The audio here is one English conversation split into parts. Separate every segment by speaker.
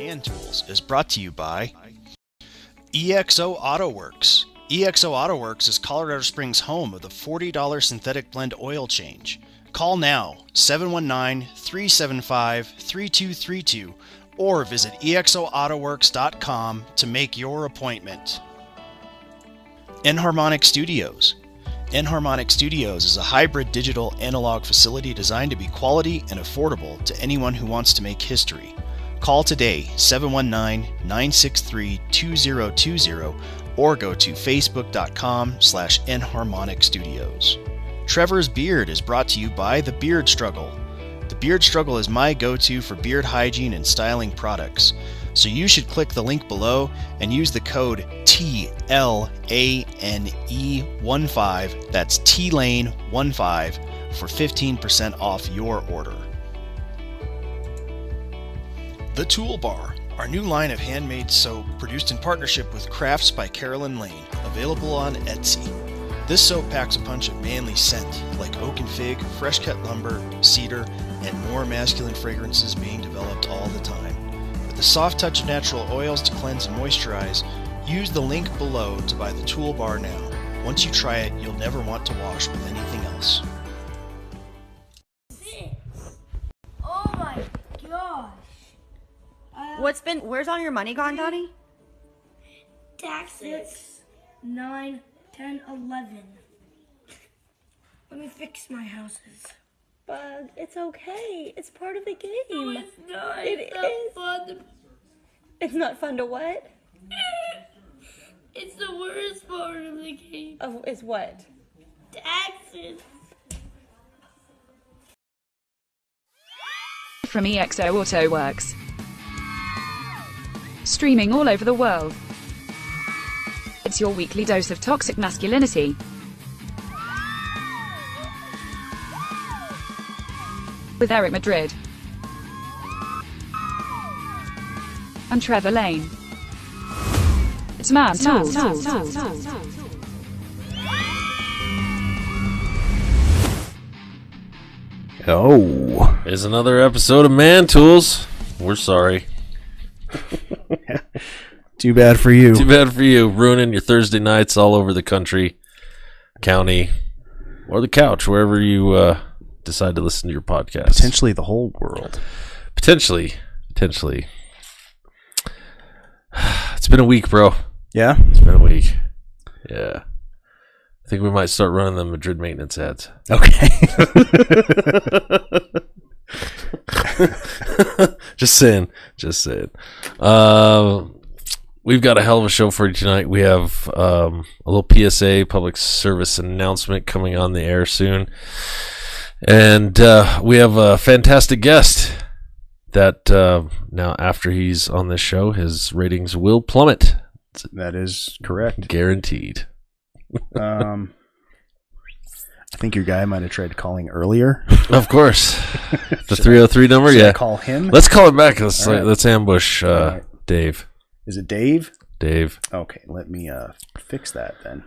Speaker 1: Hand Tools is brought to you by EXO Auto Works. EXO Auto Works is Colorado Springs' home of the $40 synthetic blend oil change. Call now, 719-375-3232, or visit exoautoworks.com to make your appointment. Enharmonic Studios. Enharmonic Studios is a hybrid digital analog facility designed to be quality and affordable to anyone who wants to make history. Call today, 719-963-2020, or go to facebook.com/Enharmonic Studios. Trevor's Beard is brought to you by The Beard Struggle. The Beard Struggle is my go-to for beard hygiene and styling products, so you should click the link below and use the code TLANE15, that's TLANE15, for 15% off your order. The Toolbar, our new line of handmade soap produced in partnership with Crafts by Carolyn Lane, available on Etsy. This soap packs a punch of manly scent, like oak and fig, fresh cut lumber, cedar, and more masculine fragrances being developed all the time. With the soft touch of natural oils to cleanse and moisturize, use the link below to buy the Toolbar now. Once you try it, you'll never want to wash with anything else.
Speaker 2: Oh my gosh.
Speaker 3: Where's all your money gone, Daddy?
Speaker 2: Taxes. 9, 10, 11. Let me fix my houses.
Speaker 3: Bug, it's okay. It's part of the game.
Speaker 2: No, it's not.
Speaker 3: It's not fun. It's not fun to what?
Speaker 2: It's the worst part of the game.
Speaker 3: Oh, it's what?
Speaker 2: Taxes.
Speaker 4: From EXO Auto Works. Streaming all over the world. It's your weekly dose of toxic masculinity. With Eric Madrid and Trevor Lane. It's Man Tools.
Speaker 5: Oh,
Speaker 6: It's another episode of Man Tools. We're sorry.
Speaker 5: too bad for you.
Speaker 6: Too bad for you. Ruining your Thursday nights all over the country, county, or the couch, wherever you decide to listen to your podcast.
Speaker 5: Potentially the whole world.
Speaker 6: Potentially. It's been a week, bro.
Speaker 5: Yeah?
Speaker 6: It's been a week. Yeah. I think we might start running the Madrid maintenance ads.
Speaker 5: Okay.
Speaker 6: Just saying. We've got a hell of a show for you tonight. We have a little PSA, public service announcement, coming on the air soon. And we have a fantastic guest that now, after he's on this show, his ratings will plummet.
Speaker 5: That is correct.
Speaker 6: Guaranteed.
Speaker 5: I think your guy might have tried calling earlier.
Speaker 6: Of course. The 303 number,
Speaker 5: Should
Speaker 6: yeah.
Speaker 5: I call him?
Speaker 6: Let's call him back. Let's
Speaker 5: right.
Speaker 6: ambush
Speaker 5: right.
Speaker 6: Dave.
Speaker 5: Is it Dave?
Speaker 6: Dave.
Speaker 5: Okay, let me fix that then.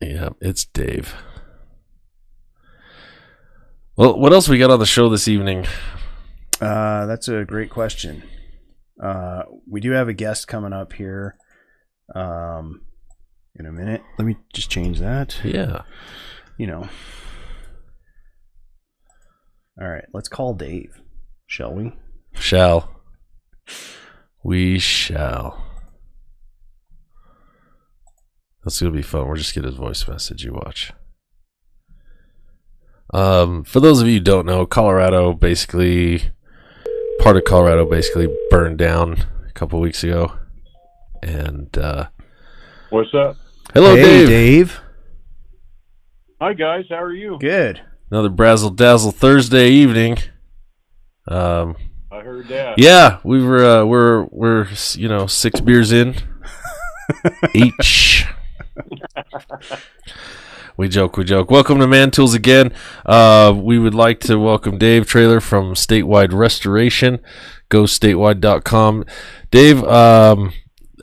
Speaker 6: Yeah, it's Dave. Well, what else we got on the show this evening?
Speaker 5: That's a great question. We do have a guest coming up here in a minute. Let me just change that.
Speaker 6: Yeah.
Speaker 5: All right, let's call Dave, shall we?
Speaker 6: We shall. That's going to be fun. We'll just get his voice message. You watch. For those of you who don't know, part of Colorado basically burned down a couple weeks ago. And,
Speaker 7: what's up?
Speaker 6: Hello,
Speaker 5: hey,
Speaker 6: Dave.
Speaker 7: Hi, guys. How are you?
Speaker 5: Good.
Speaker 6: Another Brazzle Dazzle Thursday evening.
Speaker 7: I heard that.
Speaker 6: Yeah, we're 6 beers in each. We joke. Welcome to Man Tools again. We would like to welcome Dave Traylor from Statewide Restoration. Go statewide.com. Dave,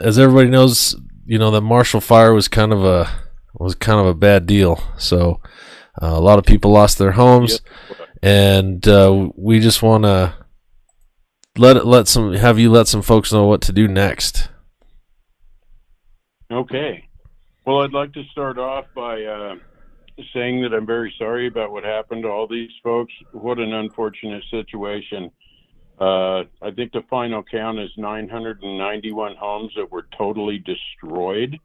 Speaker 6: as everybody knows, that Marshall fire was kind of a bad deal. So a lot of people lost their homes, and we just want to let some folks know what to do next.
Speaker 7: Okay. Well, I'd like to start off by saying that I'm very sorry about what happened to all these folks. What an unfortunate situation. I think the final count is 991 homes that were totally destroyed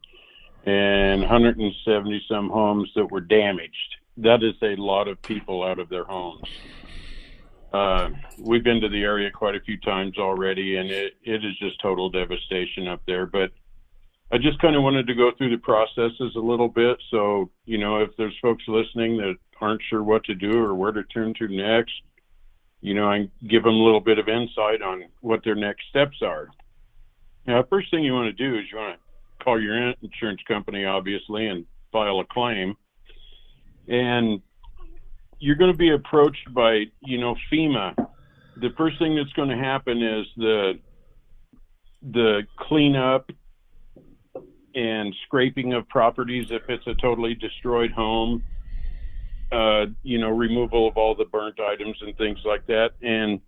Speaker 7: and 170 some homes that were damaged. That is a lot of people out of their homes. We've been to the area quite a few times already, and it is just total devastation up there. But I just kind of wanted to go through the processes a little bit. So, if there's folks listening that aren't sure what to do or where to turn to next, I give them a little bit of insight on what their next steps are. Now, first thing you want to do is you want to call your insurance company, obviously, and file a claim. And you're going to be approached by, FEMA. The first thing that's going to happen is the cleanup and scraping of properties if it's a totally destroyed home, removal of all the burnt items and things like that. And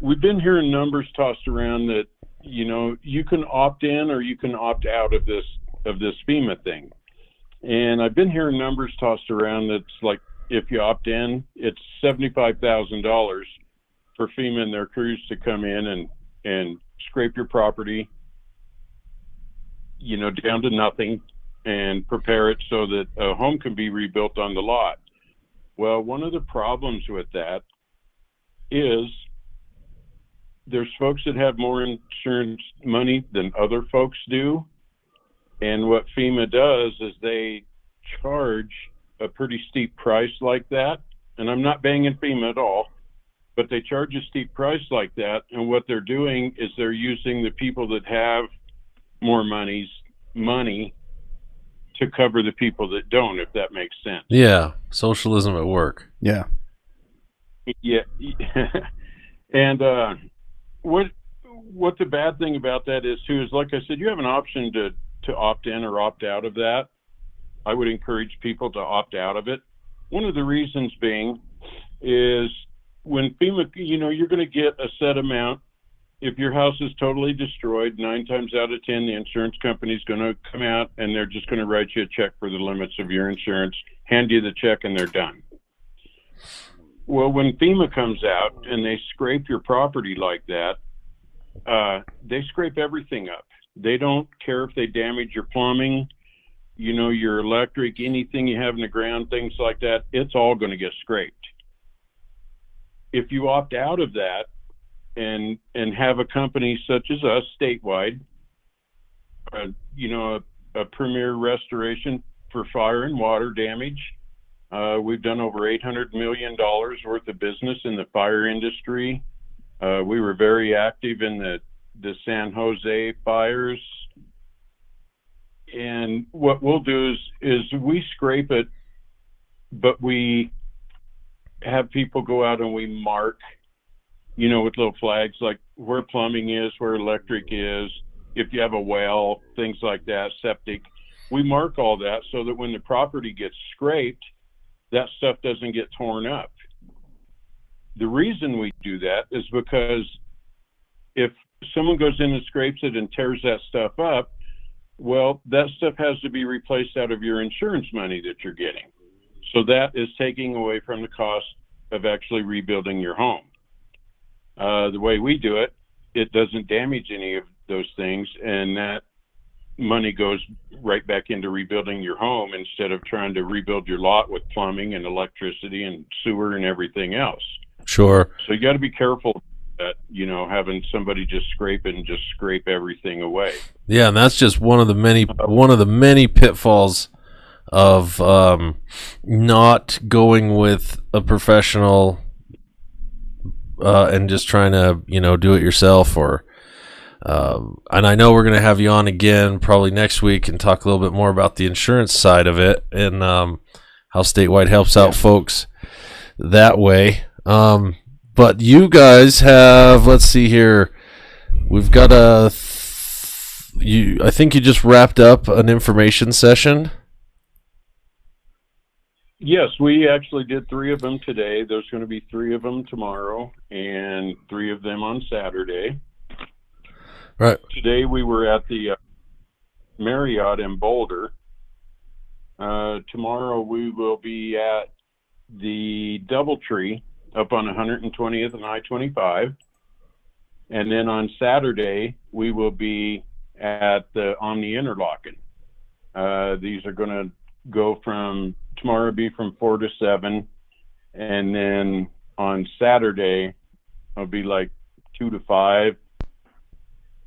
Speaker 7: we've been hearing numbers tossed around that, you can opt in or you can opt out of this FEMA thing. And I've been hearing numbers tossed around that's like, if you opt in, it's $75,000 for FEMA and their crews to come in and scrape your property, down to nothing and prepare it so that a home can be rebuilt on the lot. Well, one of the problems with that is there's folks that have more insurance money than other folks do. And what FEMA does is they charge a pretty steep price like that. And I'm not banging FEMA at all, but they charge a steep price like that. And what they're doing is they're using the people that have more money to cover the people that don't, if that makes sense.
Speaker 6: Yeah. Socialism at work.
Speaker 5: Yeah.
Speaker 7: Yeah. And what the bad thing about that is too, is like I said, you have an option to opt in or opt out of that. I would encourage people to opt out of it. One of the reasons being is when FEMA, you're going to get a set amount. If your house is totally destroyed, 9 times out of 10, the insurance company is going to come out and they're just going to write you a check for the limits of your insurance, hand you the check, and they're done. Well, when FEMA comes out and they scrape your property like that, they scrape everything up. They don't care if they damage your plumbing, your electric, anything you have in the ground, things like that. It's all going to get scraped. If you opt out of that and have a company such as us, Statewide, a premier restoration for fire and water damage. We've done over $800 million worth of business in the fire industry. We were very active in the San Jose fires. And what we'll do is we scrape it, but we have people go out and we mark, with little flags like where plumbing is, where electric is, if you have a well, things like that, septic. We mark all that so that when the property gets scraped, that stuff doesn't get torn up. The reason we do that is because if someone goes in and scrapes it and tears that stuff up, well, that stuff has to be replaced out of your insurance money that you're getting. So that is taking away from the cost of actually rebuilding your home. The way we do it, it doesn't damage any of those things, and that money goes right back into rebuilding your home instead of trying to rebuild your lot with plumbing and electricity and sewer and everything else.
Speaker 6: Sure.
Speaker 7: So you got to be careful that, having somebody just scrape it and just scrape everything away.
Speaker 6: Yeah, and that's just one of the many pitfalls of not going with a professional and just trying to, do it yourself. Or and I know we're going to have you on again probably next week and talk a little bit more about the insurance side of it and how Statewide helps out folks that way. But you guys have, let's see here, we've got I think you just wrapped up an information session.
Speaker 7: Yes, we actually did 3 of them today. There's going to be 3 of them tomorrow and 3 of them on Saturday.
Speaker 6: Right.
Speaker 7: Today we were at the Marriott in Boulder. Tomorrow we will be at the Doubletree up on 120th and I-25. And then on Saturday, we will be at the Omni Interlochen. These are going to go from, tomorrow be from 4 to 7. And then on Saturday, it'll be like 2 to 5.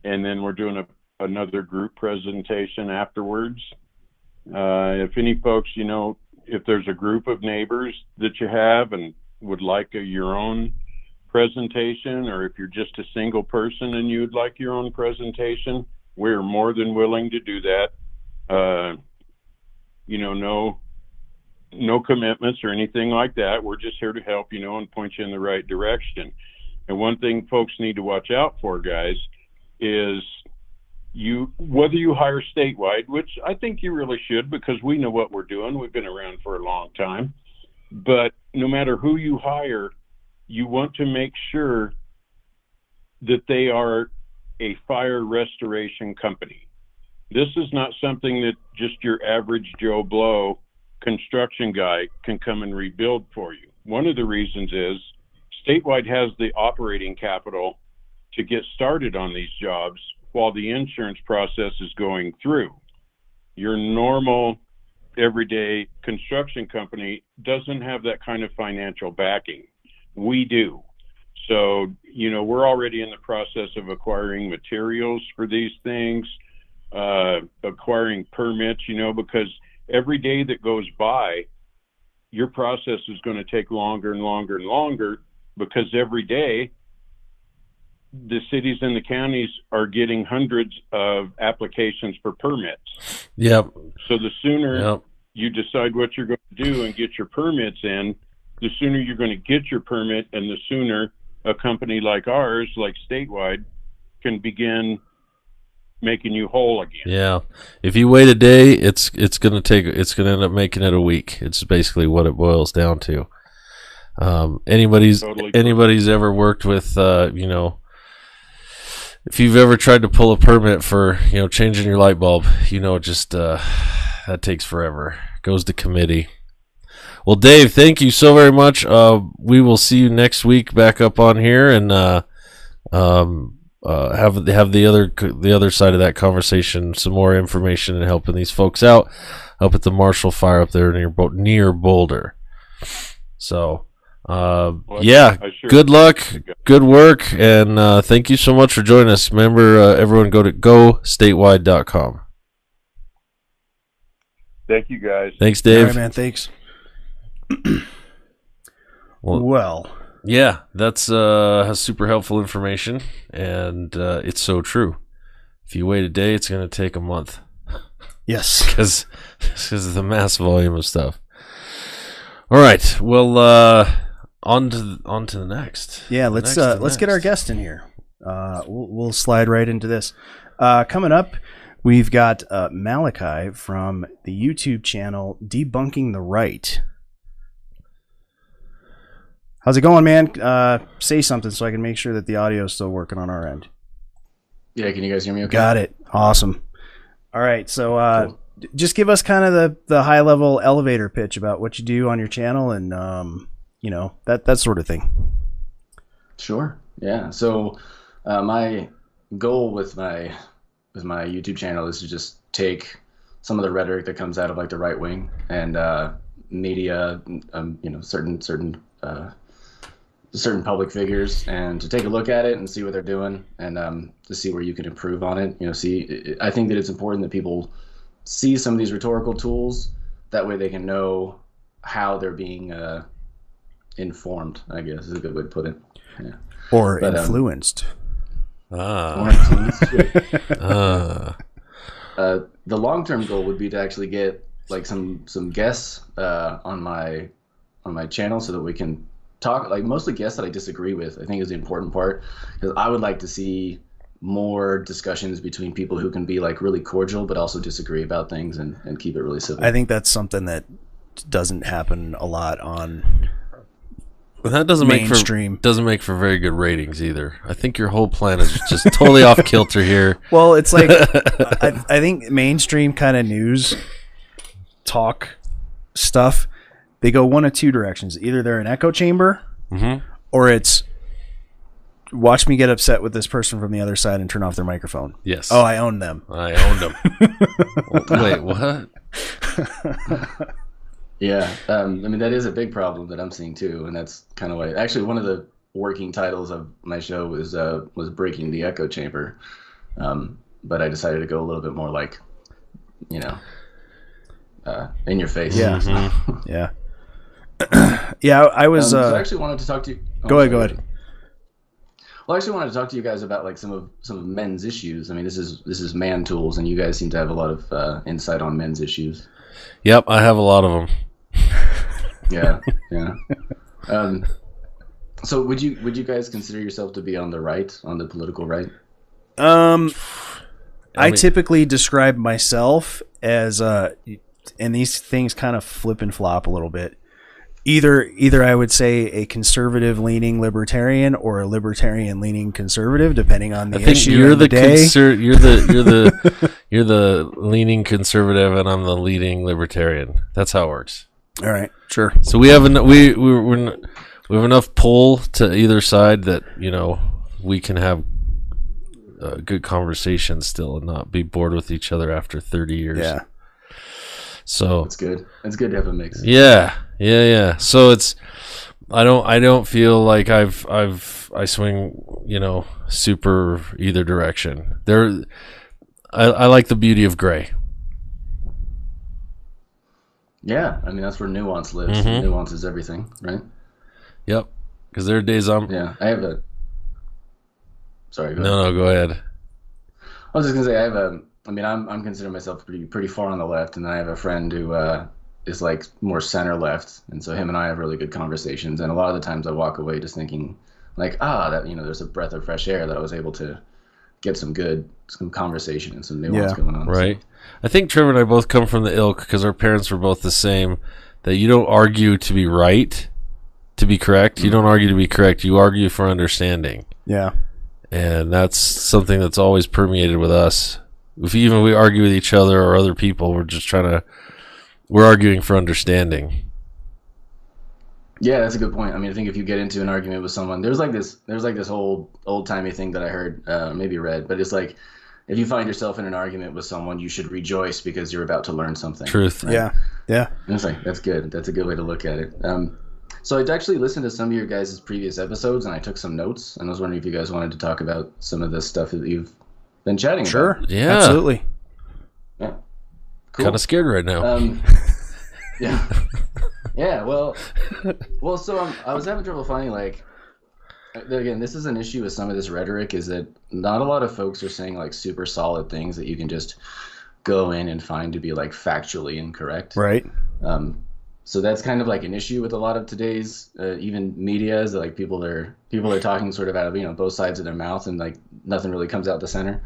Speaker 7: And then we're doing another group presentation afterwards. If any folks, you know, if there's a group of neighbors that you have and would like your own presentation, or if you're just a single person and you'd like your own presentation, we're more than willing to do that. You know, no commitments or anything like that. We're just here to help, you know, and point you in the right direction. And one thing folks need to watch out for, guys, is whether you hire statewide, which I think you really should, because we know what we're doing. We've been around for a long time. But no matter who you hire, you want to make sure that they are a fire restoration company. This is not something that just your average Joe Blow construction guy can come and rebuild for you. One of the reasons is Statewide has the operating capital to get started on these jobs while the insurance process is going through. Your normal everyday construction company doesn't have that kind of financial backing. We do. So, you know, we're already in the process of acquiring materials for these things, acquiring permits, you know, because every day that goes by, your process is going to take longer and longer and longer, because every day the cities and the counties are getting hundreds of applications for permits.
Speaker 6: Yep.
Speaker 7: So the sooner you decide what you're going to do and get your permits in, the sooner you're going to get your permit, and the sooner a company like ours, like Statewide, can begin making you whole again.
Speaker 6: Yeah. If you wait a day, it's going to end up making it a week. It's basically what it boils down to. Anybody's ever worked with, you know, if you've ever tried to pull a permit for, you know, changing your light bulb, you know, just that takes forever. Goes to committee. Well, Dave, thank you so very much. We will see you next week back up on here, and have the other side of that conversation, some more information and helping these folks out up at the Marshall Fire up there near Boulder. So. Good luck, good work, and thank you so much for joining us. Remember, everyone go to gostatewide.com.
Speaker 7: Thank you, guys.
Speaker 6: Thanks, Dave.
Speaker 5: All right, man, thanks. Well,
Speaker 6: yeah, that's super helpful information, and it's so true. If you wait a day, it's going to take a month.
Speaker 5: Yes.
Speaker 6: Because of the mass volume of stuff. All right, well, on to the next.
Speaker 5: Yeah, let's get our guest in here. We'll slide right into this. Coming up, we've got Malachi from the YouTube channel Debunking the Right. How's it going, man? Say something so I can make sure that the audio is still working on our end.
Speaker 8: Yeah, can you guys hear me okay?
Speaker 5: Got it. Awesome. All right, so cool. Just give us kind of the high-level elevator pitch about what you do on your channel and, you know, that sort of thing.
Speaker 8: Sure. Yeah. So my goal with my YouTube channel is to just take some of the rhetoric that comes out of like the right wing and media, you know, certain public figures, and to take a look at it and see what they're doing, and to see where you can improve on it. You know, I think that it's important that people see some of these rhetorical tools. That way they can know how they're being informed, I guess is a good way to put it. Yeah.
Speaker 5: Or influenced.
Speaker 8: The long-term goal would be to actually get like some guests on my channel, so that we can talk, like mostly guests that I disagree with, I think is the important part, because I would like to see more discussions between people who can be like really cordial but also disagree about things and keep it really civil.
Speaker 5: I think that's something that doesn't happen a lot on
Speaker 6: But that doesn't
Speaker 5: mainstream.
Speaker 6: make for very good ratings either. I think your whole plan is just totally off kilter here.
Speaker 5: Well, it's like I think mainstream kind of news talk stuff, they go one of two directions. Either they're an echo chamber, or it's watch me get upset with this person from the other side and turn off their microphone.
Speaker 6: Yes.
Speaker 5: Oh, I own them.
Speaker 6: I owned them. Wait, what?
Speaker 8: Yeah, I mean that is a big problem that I'm seeing too, and that's kind of why. Actually, one of the working titles of my show was breaking the echo chamber, but I decided to go a little bit more like, you know, in your face.
Speaker 5: Yeah, yeah, yeah. I was.
Speaker 8: So I actually wanted to talk to you.
Speaker 5: Go ahead.
Speaker 8: Well, I actually wanted to talk to you guys about like some of men's issues. I mean, this is man tools, and you guys seem to have a lot of insight on men's issues.
Speaker 6: Yep, I have a lot of them.
Speaker 8: Yeah. So would you guys consider yourself to be on the right, on the political right?
Speaker 5: I typically describe myself as and these things kind of flip and flop a little bit. Either I would say a conservative leaning libertarian or a libertarian leaning conservative, depending on the issue.
Speaker 6: You're the
Speaker 5: day.
Speaker 6: You're the leaning conservative, and I'm the leading libertarian. That's how it works.
Speaker 5: All right, sure.
Speaker 6: So we have we have enough pull to either side that we can have good conversations still and not be bored with each other after 30 years.
Speaker 5: Yeah.
Speaker 8: So it's good. It's good to have a mix.
Speaker 6: Yeah. So it's I don't feel like I swing super either direction. I like the beauty of gray.
Speaker 8: Yeah, I mean that's where nuance lives. Mm-hmm. Nuance is everything, right?
Speaker 6: Yep. Because there are days
Speaker 8: Yeah, I have a. Sorry. Go ahead.
Speaker 6: No, go ahead.
Speaker 8: I was just gonna say I'm considering myself pretty far on the left, and I have a friend who is like more center left, and so him and I have really good conversations. And a lot of the times I walk away just thinking like, that there's a breath of fresh air that I was able to get some conversation and some nuance going on.
Speaker 6: Right. So. I think Trevor and I both come from the ilk because our parents were both the same. That you don't argue to be right, to be correct. Mm-hmm. You don't argue to be correct. You argue for understanding.
Speaker 5: Yeah.
Speaker 6: And that's something that's always permeated with us. If even we argue with each other or other people, we're arguing for understanding.
Speaker 8: Yeah, that's a good point. I mean, I think if you get into an argument with someone, there's like this old timey thing that I heard, maybe read, but it's like if you find yourself in an argument with someone, you should rejoice because you're about to learn something.
Speaker 6: Truth.
Speaker 8: Right?
Speaker 5: Yeah.
Speaker 8: And it's like that's good. That's a good way to look at it. So I'd actually listened to some of your guys' previous episodes, and I took some notes, and I was wondering if you guys wanted to talk about some of the stuff that you've been chatting about.
Speaker 5: Sure.
Speaker 6: Yeah.
Speaker 5: Absolutely.
Speaker 8: Yeah. Cool.
Speaker 6: Kind of scared right now.
Speaker 8: Yeah. Yeah. Well. So I was having trouble finding again, this is an issue with some of this rhetoric is that not a lot of folks are saying like super solid things that you can just go in and find to be like factually incorrect.
Speaker 5: Right.
Speaker 8: So that's kind of like an issue with a lot of today's even media is that like people are talking sort of out of both sides of their mouth and like nothing really comes out the center.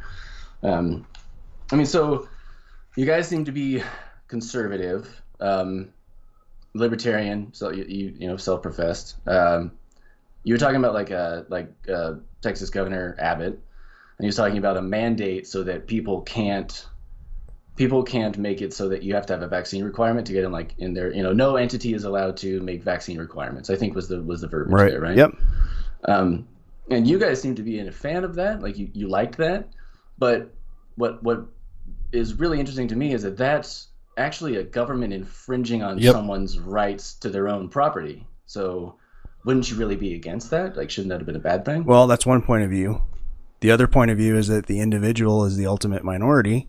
Speaker 8: So you guys seem to be conservative, libertarian, so you self-professed. You were talking about Texas Governor Abbott, and he was talking about a mandate so that people can't make it so that you have to have a vaccine requirement to get in there. No entity is allowed to make vaccine requirements, I think was the verbiage there, right?
Speaker 5: Yep.
Speaker 8: And you guys seem to be a fan of that. Like you liked that. But what is really interesting to me is that that's actually a government infringing on someone's rights to their own property. So wouldn't you really be against that? Like, shouldn't that have been a bad thing?
Speaker 5: Well, that's one point of view. The other point of view is that the individual is the ultimate minority,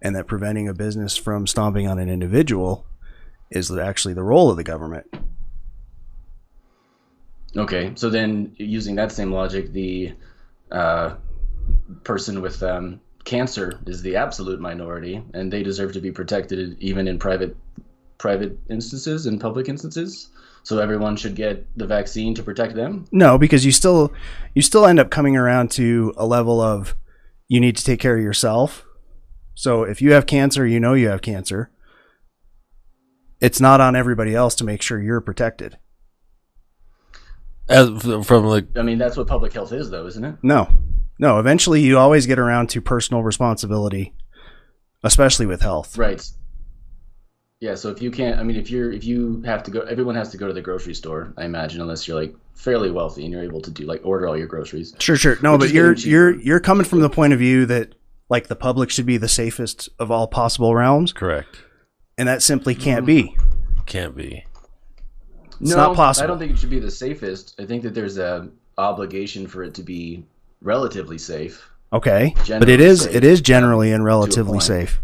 Speaker 5: and that preventing a business from stomping on an individual is actually the role of the government.
Speaker 8: Okay, so then using that same logic, the person with cancer is the absolute minority, and they deserve to be protected even in private instances and public instances. So everyone should get the vaccine to protect them?
Speaker 5: No, because you still end up coming around to a level of you need to take care of yourself. So if you have cancer, you have cancer. it's not on everybody else to make sure you're protected.
Speaker 6: From like,
Speaker 8: I mean, that's what public health is, though, isn't it?
Speaker 5: No. Eventually, you always get around to personal responsibility, especially with health.
Speaker 8: Right. Yeah. So if you can't, I mean, if you have to go, everyone has to go to the grocery store, I imagine, unless you're like fairly wealthy and you're able to do like order all your groceries.
Speaker 5: Sure. No, but you're coming from the point of view that like the public should be the safest of all possible realms.
Speaker 6: correct.
Speaker 5: And that simply can't be.
Speaker 6: Can't be.
Speaker 5: It's not possible.
Speaker 8: I don't think it should be the safest. I think that there's a obligation for it to be relatively safe.
Speaker 5: Okay, but it is generally and relatively safe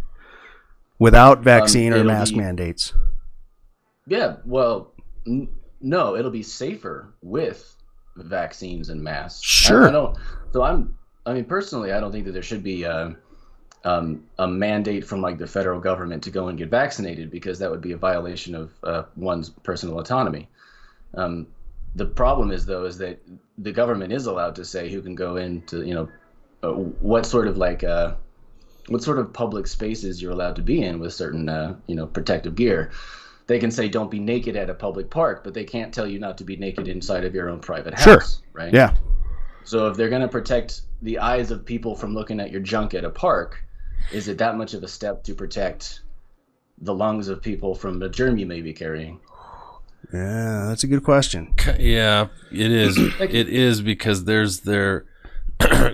Speaker 5: without vaccine or mask mandates.
Speaker 8: Yeah, well, no, it'll be safer with vaccines and masks.
Speaker 5: Sure.
Speaker 8: I mean, personally, I don't think that there should be a mandate from like the federal government to go and get vaccinated, because that would be a violation of one's personal autonomy. The problem is that the government is allowed to say who can go into, what sort of public spaces you're allowed to be in with certain, protective gear. They can say don't be naked at a public park, but they can't tell you not to be naked inside of your own private house, right?
Speaker 5: Yeah.
Speaker 8: So if they're going to protect the eyes of people from looking at your junk at a park, is it that much of a step to protect the lungs of people from the germ you may be carrying?
Speaker 5: Yeah, that's a good question.
Speaker 6: Yeah, it is. It is, because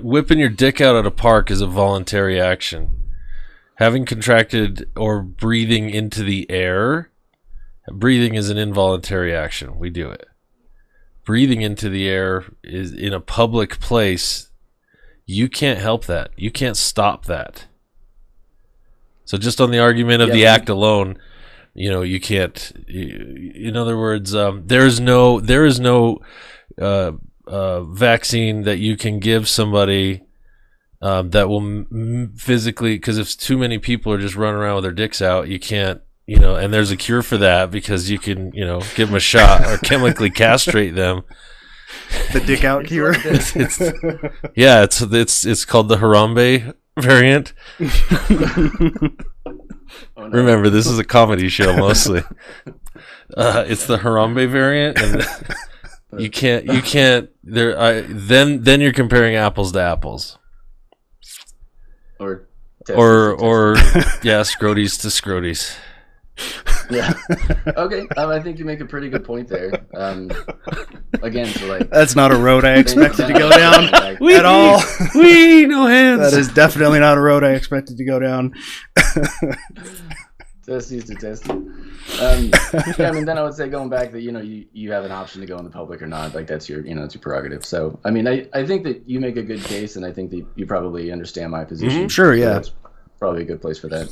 Speaker 6: whipping your dick out at a park is a voluntary action. Having contracted or breathing into the air, breathing is an involuntary action. We do it. Breathing into the air is in a public place. You can't help that. You can't stop that. So just on the argument of the act alone, you can't. In other words, there is no vaccine that you can give somebody that will physically, because if too many people are just running around with their dicks out, you can't. And there's a cure for that, because you can, give them a shot or chemically castrate them.
Speaker 5: The dick out cure.
Speaker 6: It's called the Harambe variant. Remember, this is a comedy show mostly. It's the Harambe variant, and you can't. Then you're comparing apples to apples.
Speaker 8: Or
Speaker 6: scroties to scroties.
Speaker 8: Yeah. Okay. I think you make a pretty good point there. Again, so like,
Speaker 5: that's not a road I expected to go down at all.
Speaker 6: No hands.
Speaker 5: That is definitely not a road I expected to go down.
Speaker 8: Testes to testes. I mean, then I would say, going back, that you have an option to go in the public or not. Like, that's your it's your prerogative. So I mean, I think that you make a good case, and I think that you probably understand my position.
Speaker 5: Sure. Yeah.
Speaker 8: So that's probably a good place for that.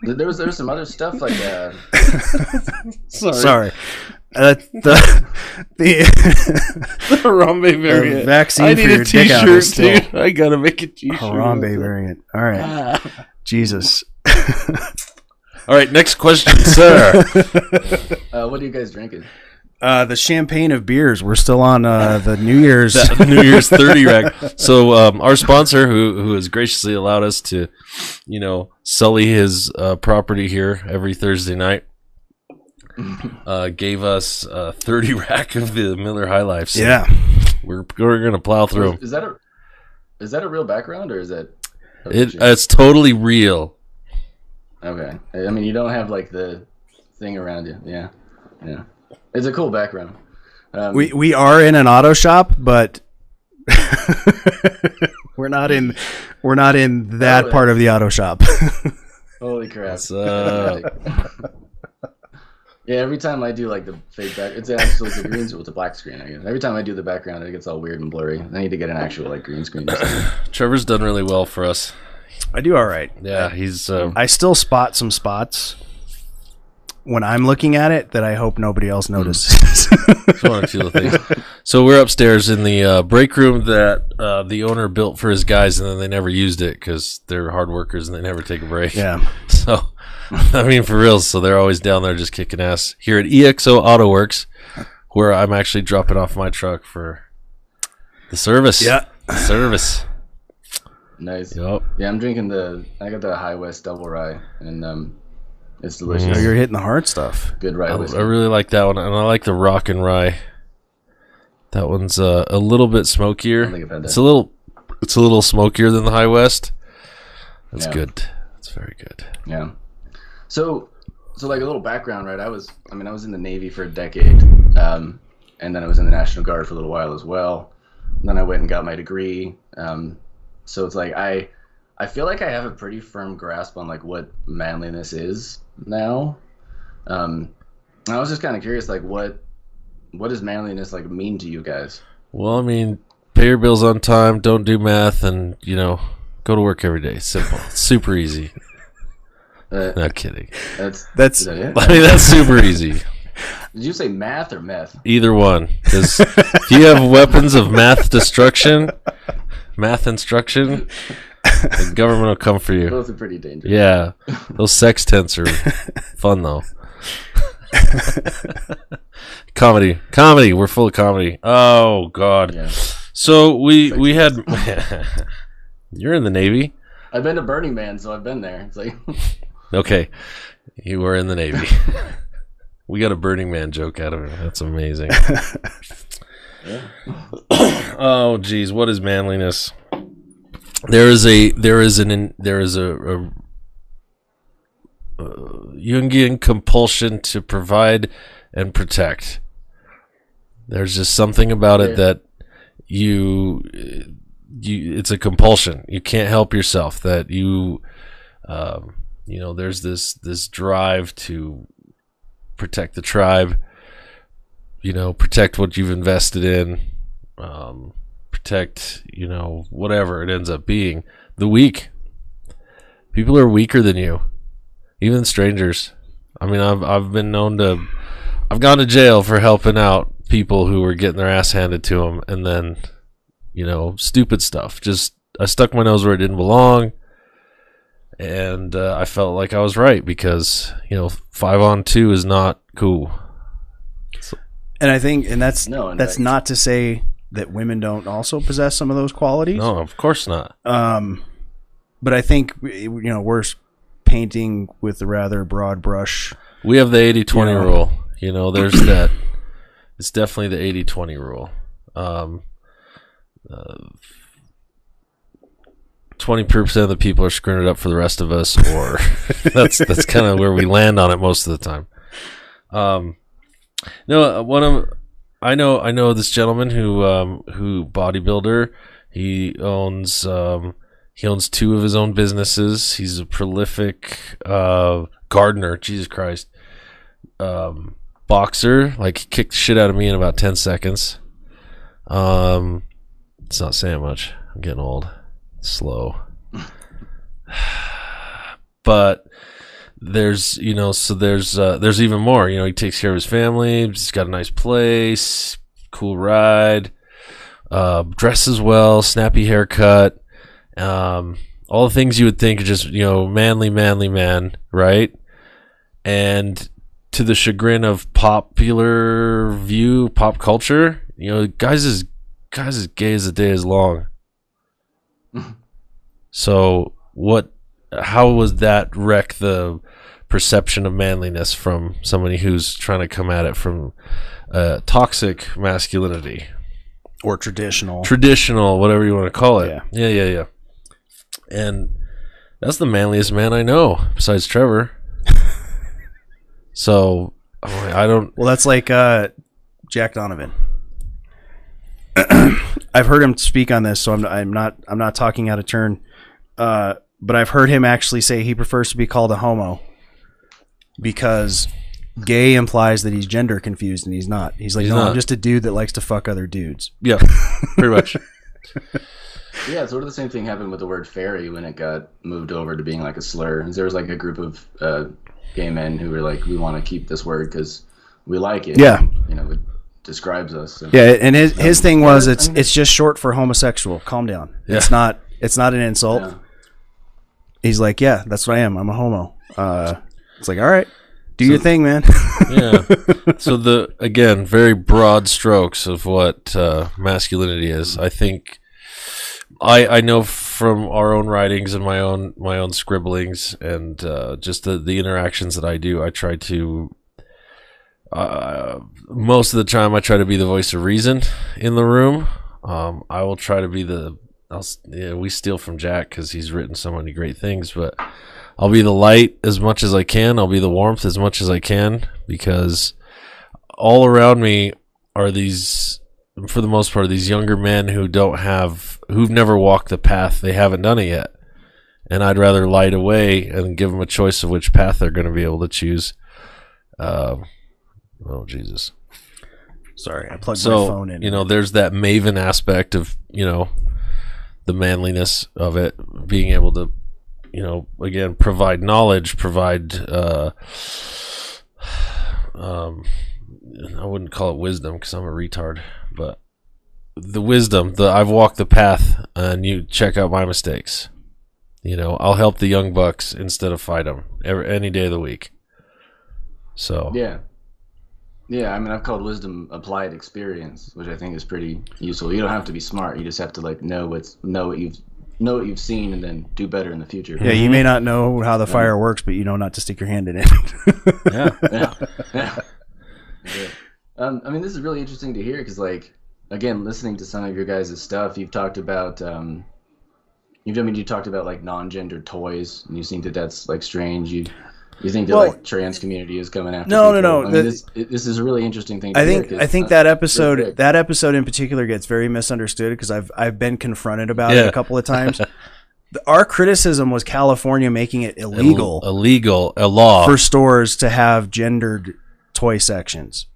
Speaker 8: There was some other stuff like
Speaker 5: sorry. The
Speaker 6: Harambe variant
Speaker 5: vaccine.
Speaker 6: I need
Speaker 5: for
Speaker 6: a
Speaker 5: your dick out
Speaker 6: t-shirt,
Speaker 5: is still
Speaker 6: dude. I gotta make a t-shirt.
Speaker 5: Harambe variant. All right. Jesus.
Speaker 6: All right. Next question, sir.
Speaker 8: what are you guys drinking?
Speaker 5: The champagne of beers. We're still on the New Year's
Speaker 6: 30 rack. So our sponsor, who has graciously allowed us to, sully his property here every Thursday night, gave us 30 rack of the Miller High Life. So
Speaker 5: yeah,
Speaker 6: we're gonna plow through them.
Speaker 8: Is that a real background, or is that?
Speaker 6: It's totally real.
Speaker 8: Okay. I mean, you don't have like the thing around you. Yeah. It's a cool background.
Speaker 5: We are in an auto shop, but we're not in that part of the auto shop.
Speaker 8: Holy crap! Yeah, every time I do like the fake back, it's actually the green screen with the black screen. I guess every time I do the background, it gets all weird and blurry. I need to get an actual like green screen.
Speaker 6: Trevor's done really well for us.
Speaker 5: I do all right.
Speaker 6: Yeah, he's.
Speaker 5: I still spot some spots when I'm looking at it that I hope nobody else notices.
Speaker 6: It's one or two of the things. So we're upstairs in the break room that the owner built for his guys, and then they never used it because they're hard workers and they never take a break.
Speaker 5: Yeah.
Speaker 6: So, I mean, for real. So they're always down there just kicking ass here at EXO Auto Works, where I'm actually dropping off my truck for the service.
Speaker 5: Yeah.
Speaker 6: The service.
Speaker 8: Nice.
Speaker 6: Yep.
Speaker 8: Yeah, I'm drinking I got the High West Double Rye, and It's delicious.
Speaker 5: Oh, you're hitting the hard stuff.
Speaker 8: Good rye
Speaker 6: I
Speaker 8: whiskey.
Speaker 6: really like that one, and I like the rock and rye. That one's a little bit smokier.
Speaker 8: I don't think I've had that.
Speaker 6: It's a little smokier than the High West. That's good. That's very good.
Speaker 8: Yeah. So like a little background, right? I was in the Navy for a decade, and then I was in the National Guard for a little while as well. And then I went and got my degree. So it's like I feel like I have a pretty firm grasp on like what manliness is now. I was just kind of curious, like what does manliness like mean to you guys?
Speaker 6: Well, I mean, pay your bills on time, don't do math, and go to work every day. Simple, super easy. Not kidding.
Speaker 8: That's
Speaker 6: is
Speaker 8: that it?
Speaker 6: I mean, that's super easy.
Speaker 8: Did you say math or meth?
Speaker 6: Either one, because if you have weapons of math instruction, the government will come for you.
Speaker 8: Both are pretty dangerous.
Speaker 6: Yeah, those sextents are fun though. Comedy. We're full of comedy. Oh God.
Speaker 8: Yeah.
Speaker 6: So we had. You're in the Navy.
Speaker 8: I've been to Burning Man, so I've been there. It's like.
Speaker 6: Okay, you were in the Navy. We got a Burning Man joke out of it. That's amazing.
Speaker 8: Yeah.
Speaker 6: Oh, geez, what is manliness? There is a Jungian compulsion to provide and protect. There's just something about it that you it's a compulsion. You can't help yourself. That there's this drive to protect the tribe. Protect what you've invested in. Protect, whatever it ends up being. The weak. People are weaker than you. Even strangers. I mean, I've gone to jail for helping out people who were getting their ass handed to them, and then, stupid stuff. Just, I stuck my nose where it didn't belong, and I felt like I was right because, 5-on-2 is not cool.
Speaker 5: And I think, that's not to say that women don't also possess some of those qualities.
Speaker 6: No, of course not.
Speaker 5: But I think, we're painting with a rather broad brush.
Speaker 6: We have the 80-20 rule. There's that. It's definitely the 80-20 rule. 20% of the people are screwing it up for the rest of us, or that's kind of where we land on it most of the time. I know this gentleman who bodybuilder. He owns 2 of his own businesses. He's a prolific gardener. Jesus Christ. Boxer. Like, he kicked the shit out of me in about 10 seconds. It's not saying much. I'm getting old. Slow. But there's even more. He takes care of his family. He's got a nice place, cool ride, dresses well, snappy haircut, all the things you would think are just manly man, right? And to the chagrin of popular view, pop culture, guys as gay as the day is long. So how was that wreck the perception of manliness from somebody who's trying to come at it from toxic masculinity
Speaker 5: or traditional,
Speaker 6: whatever you want to call it?
Speaker 5: Yeah.
Speaker 6: And that's the manliest man I know besides Trevor. So I don't.
Speaker 5: Well, that's like Jack Donovan. I've heard him speak on this, so I'm not talking out of turn. But I've heard him actually say he prefers to be called a homo because gay implies that he's gender confused, and he's not. He's like, I'm just a dude that likes to fuck other dudes.
Speaker 6: Yeah, pretty much.
Speaker 8: Yeah, sort of the same thing happened with the word fairy when it got moved over to being like a slur. There was like a group of gay men who were like, we want to keep this word because we like it.
Speaker 5: Yeah.
Speaker 8: It describes us. So.
Speaker 5: Yeah, and his thing was it's just short for homosexual. Calm down. Yeah. It's not an insult. Yeah. He's like, yeah, that's what I am. I'm a homo. It's like, all right, do your thing, man.
Speaker 6: Yeah. So very broad strokes of what masculinity is. I think I know from our own writings and my own scribblings and just the interactions that I do, I try to most of the time I try to be the voice of reason in the room. I will try to be we steal from Jack because he's written so many great things, but I'll be the light as much as I can. I'll be the warmth as much as I can, because all around me are these, for the most part, these younger men who've never walked the path. They haven't done it yet. And I'd rather light away and give them a choice of which path they're going to be able to choose. Oh, Jesus.
Speaker 5: Sorry, I plugged my phone in.
Speaker 6: There's that maven aspect of, the manliness of it, being able to, again, provide knowledge, provide, I wouldn't call it wisdom because I'm a retard, but the wisdom, I've walked the path and you check out my mistakes. I'll help the young bucks instead of fight them any day of the week. So. Yeah, I mean, I've called wisdom applied experience, which I think is pretty useful. You don't have to be smart. You just have to know what you've seen and then do better in the future.
Speaker 5: Yeah, you may not know how the fire works, but you know not to stick your hand in it.
Speaker 8: Yeah. I mean, this is really interesting to hear because, again, listening to some of your guys' stuff, you've talked about you talked about non-gendered toys, and you think that's strange. You think that trans community is coming after?
Speaker 5: No.
Speaker 8: I mean, this is a really interesting thing. I
Speaker 5: think that episode in particular gets very misunderstood because I've been confronted about it a couple of times. Our criticism was California making it illegal
Speaker 6: a law
Speaker 5: for stores to have gendered toy sections,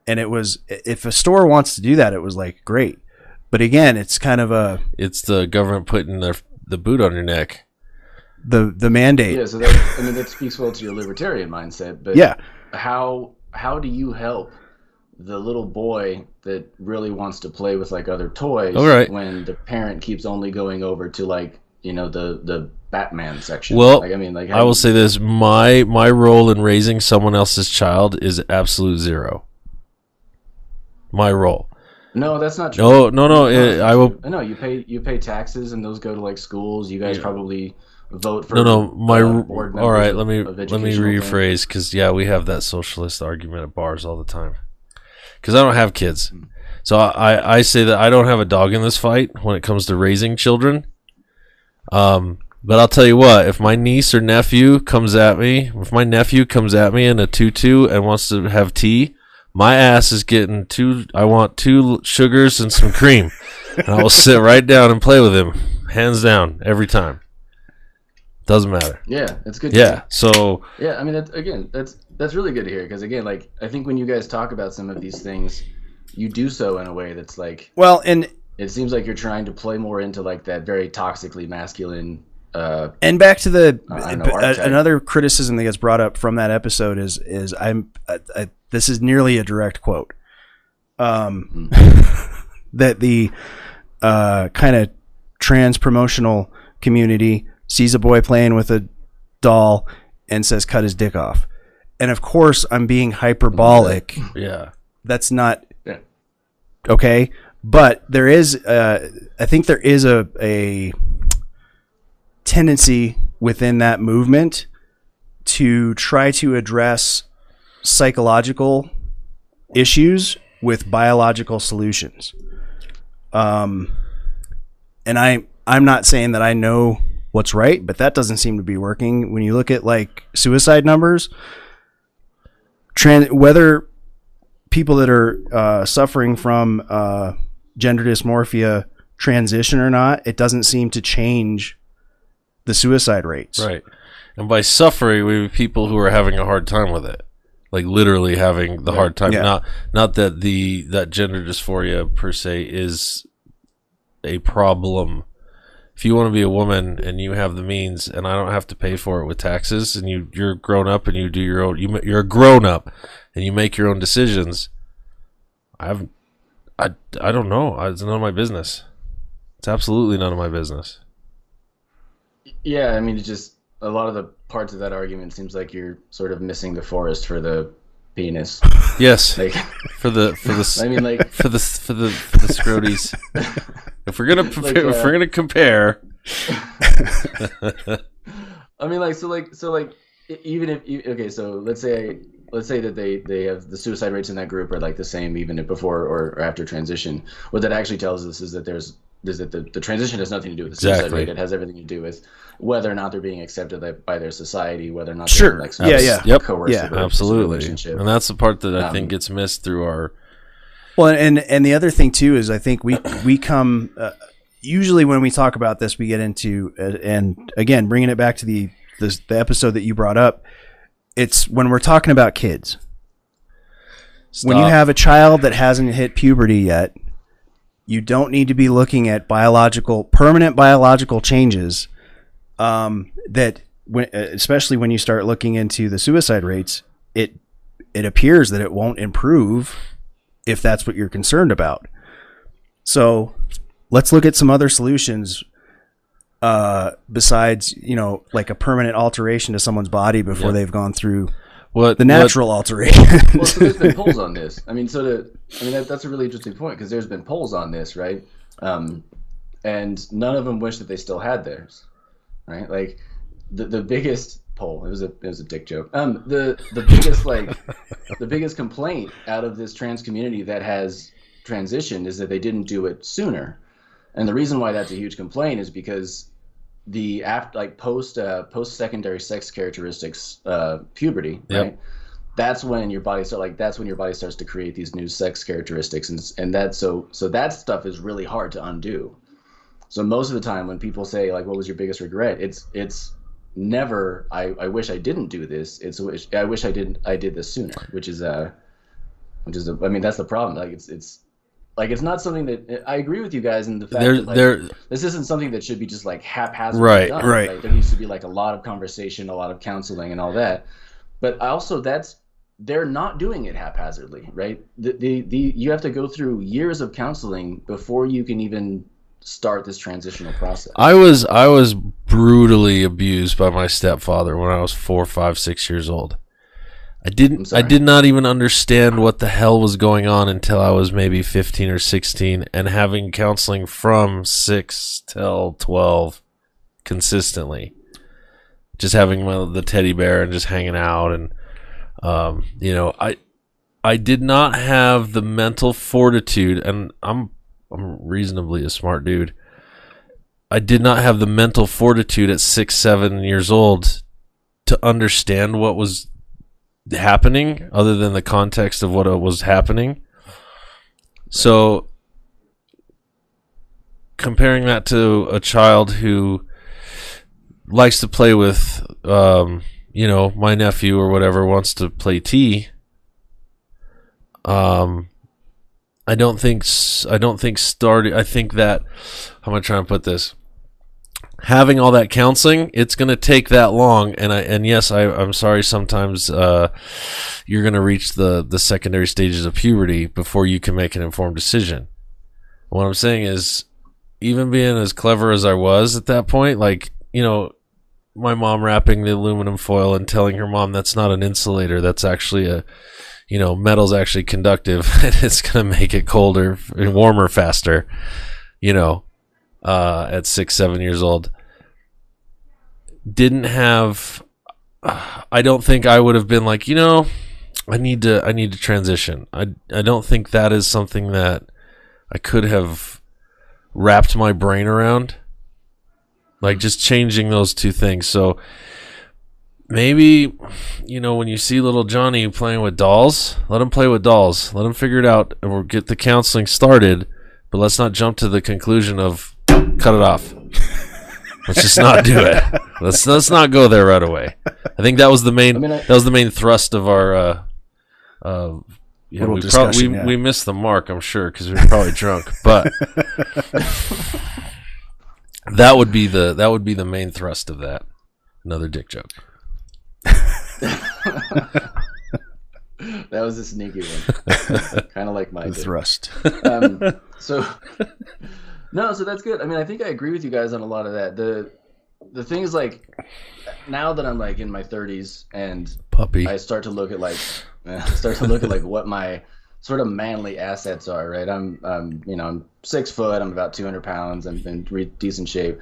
Speaker 5: and it was, if a store wants to do that, it was great. But again, it's kind of
Speaker 6: it's the government putting the boot on your neck.
Speaker 5: The mandate.
Speaker 8: Yeah, so that speaks well to your libertarian mindset. But
Speaker 5: yeah,
Speaker 8: how do you help the little boy that really wants to play with other toys when the parent keeps only going over to the Batman section?
Speaker 6: Well, I will say this: my role in raising someone else's child is absolute zero. My role.
Speaker 8: No, that's not true.
Speaker 6: No. I will.
Speaker 8: No, you pay taxes, and those go to schools. You guys probably vote for board members.
Speaker 6: All right, let me rephrase, because we have that socialist argument at bars all the time. Because I don't have kids, so I say that I don't have a dog in this fight when it comes to raising children. But I'll tell you what: if my niece or nephew comes at me, in a tutu and wants to have tea, my ass is getting I want 2 sugars and some cream, and I will sit right down and play with him, hands down, every time. Doesn't matter.
Speaker 8: Yeah, that's good.
Speaker 6: Yeah. So.
Speaker 8: Yeah, I mean, that's really good to hear, because again, I think when you guys talk about some of these things, you do so in a way that's
Speaker 5: and
Speaker 8: it seems like you're trying to play more into that very toxically masculine.
Speaker 5: And back to another criticism that gets brought up from that episode is this is nearly a direct quote. That the kind of trans promotional community sees a boy playing with a doll and says, cut his dick off. And of course, I'm being hyperbolic.
Speaker 6: Yeah.
Speaker 5: That's not okay. But there is, I think there is a tendency within that movement to try to address psychological issues with biological solutions. And I'm not saying that I know what's right, but that doesn't seem to be working. When you look at suicide numbers, whether people that are suffering from gender dysmorphia transition or not, it doesn't seem to change the suicide rates.
Speaker 6: Right. And by suffering, we have people who are having a hard time with it. Literally having the hard time. Yeah. Not that that gender dysphoria per se is a problem. If you want to be a woman and you have the means, and I don't have to pay for it with taxes, and you're grown up and you do your own, you're a grown up and you make your own decisions. I don't know. It's none of my business. It's absolutely none of my business.
Speaker 8: Yeah, I mean, it's just a lot of the parts of that argument seems like you're sort of missing the forest for the penis.
Speaker 6: Yes. For the I mean, for the scroties. If we're gonna if we're gonna compare,
Speaker 8: I mean, even if okay, so let's say that they have the suicide rates in that group are like the same even if before or after transition. What that actually tells us is that the transition has nothing to do with the suicide rate. It has everything to do with whether or not they're being accepted by their society, whether or not they're like coercive
Speaker 6: absolutely. And that's the part that I think gets missed through our.
Speaker 5: Well, and the other thing too is I think we come usually when we talk about this we get into and again bringing it back to the episode that you brought up. It's when we're talking about kids. When you have a child that hasn't hit puberty yet, you don't need to be looking at permanent biological changes. Especially when you start looking into the suicide rates, it appears that it won't improve if that's what you're concerned about. So let's look at some other solutions besides, like a permanent alteration to someone's body before they've gone through the natural alteration.
Speaker 8: Well, so there's been polls on this. I mean, that's a really interesting point because there's been polls on this, right? And none of them wish that they still had theirs, right? Like the biggest poll, it was a dick joke. The biggest the biggest complaint out of this trans community that has transitioned is that they didn't do it sooner. And the reason why that's a huge complaint is because the post secondary sex characteristics puberty, right? That's when your body starts to create these new sex characteristics, and so that stuff is really hard to undo. So most of the time when people say like, what was your biggest regret? It's never I wish I didn't do this. I wish I did this sooner, which is I mean that's the problem. It's not something that I agree with you guys in the fact that this isn't something that should be just like haphazardly done.
Speaker 5: Right.
Speaker 8: Like, there needs to be like a lot of conversation, a lot of counseling, and all that. But also, they're not doing it haphazardly, right? You have to go through years of counseling before you can even start this transitional process.
Speaker 6: I was brutally abused by my stepfather when I was 4, 5, 6 years old. I did not even understand what the hell was going on until I was maybe 15 or 16 and having counseling from 6 till 12 consistently. Just having the teddy bear and just hanging out and I did not have the mental fortitude, and I'm reasonably a smart dude. I did not have the mental fortitude at 6, 7 years old to understand what was happening other than the context of what was happening. So comparing that to a child who likes to play with my nephew or whatever wants to play T, I think that how am I trying to put this? Having all that counseling, it's going to take that long, and yes, I'm sorry. Sometimes you're going to reach the secondary stages of puberty before you can make an informed decision. What I'm saying is, even being as clever as I was at that point, my mom wrapping the aluminum foil and telling her mom that's not an insulator, that's actually metal's actually conductive and it's going to make it colder and warmer faster, at 6, 7 years old. I don't think I would have been like, I need to transition. I don't think that is something that I could have wrapped my brain around, like just changing those two things. So maybe, when you see little Johnny playing with dolls, let him play with dolls. Let him figure it out, and we'll get the counseling started. But let's not jump to the conclusion of cut it off. Let's just not do it. Let's not go there right away. I think that was the main thrust of our. We missed the mark, I'm sure, because we were probably drunk. But that would be the main thrust of that. Another dick joke.
Speaker 8: That was a sneaky one, kind of like my
Speaker 5: thrust.
Speaker 8: So that's good. I mean, I think I agree with you guys on a lot of that. The thing is, like, now that I'm like in my 30s and
Speaker 6: puppy,
Speaker 8: I start to look at what my sort of manly assets are, right? I'm 6 foot, I'm about 200 pounds, I'm in decent shape.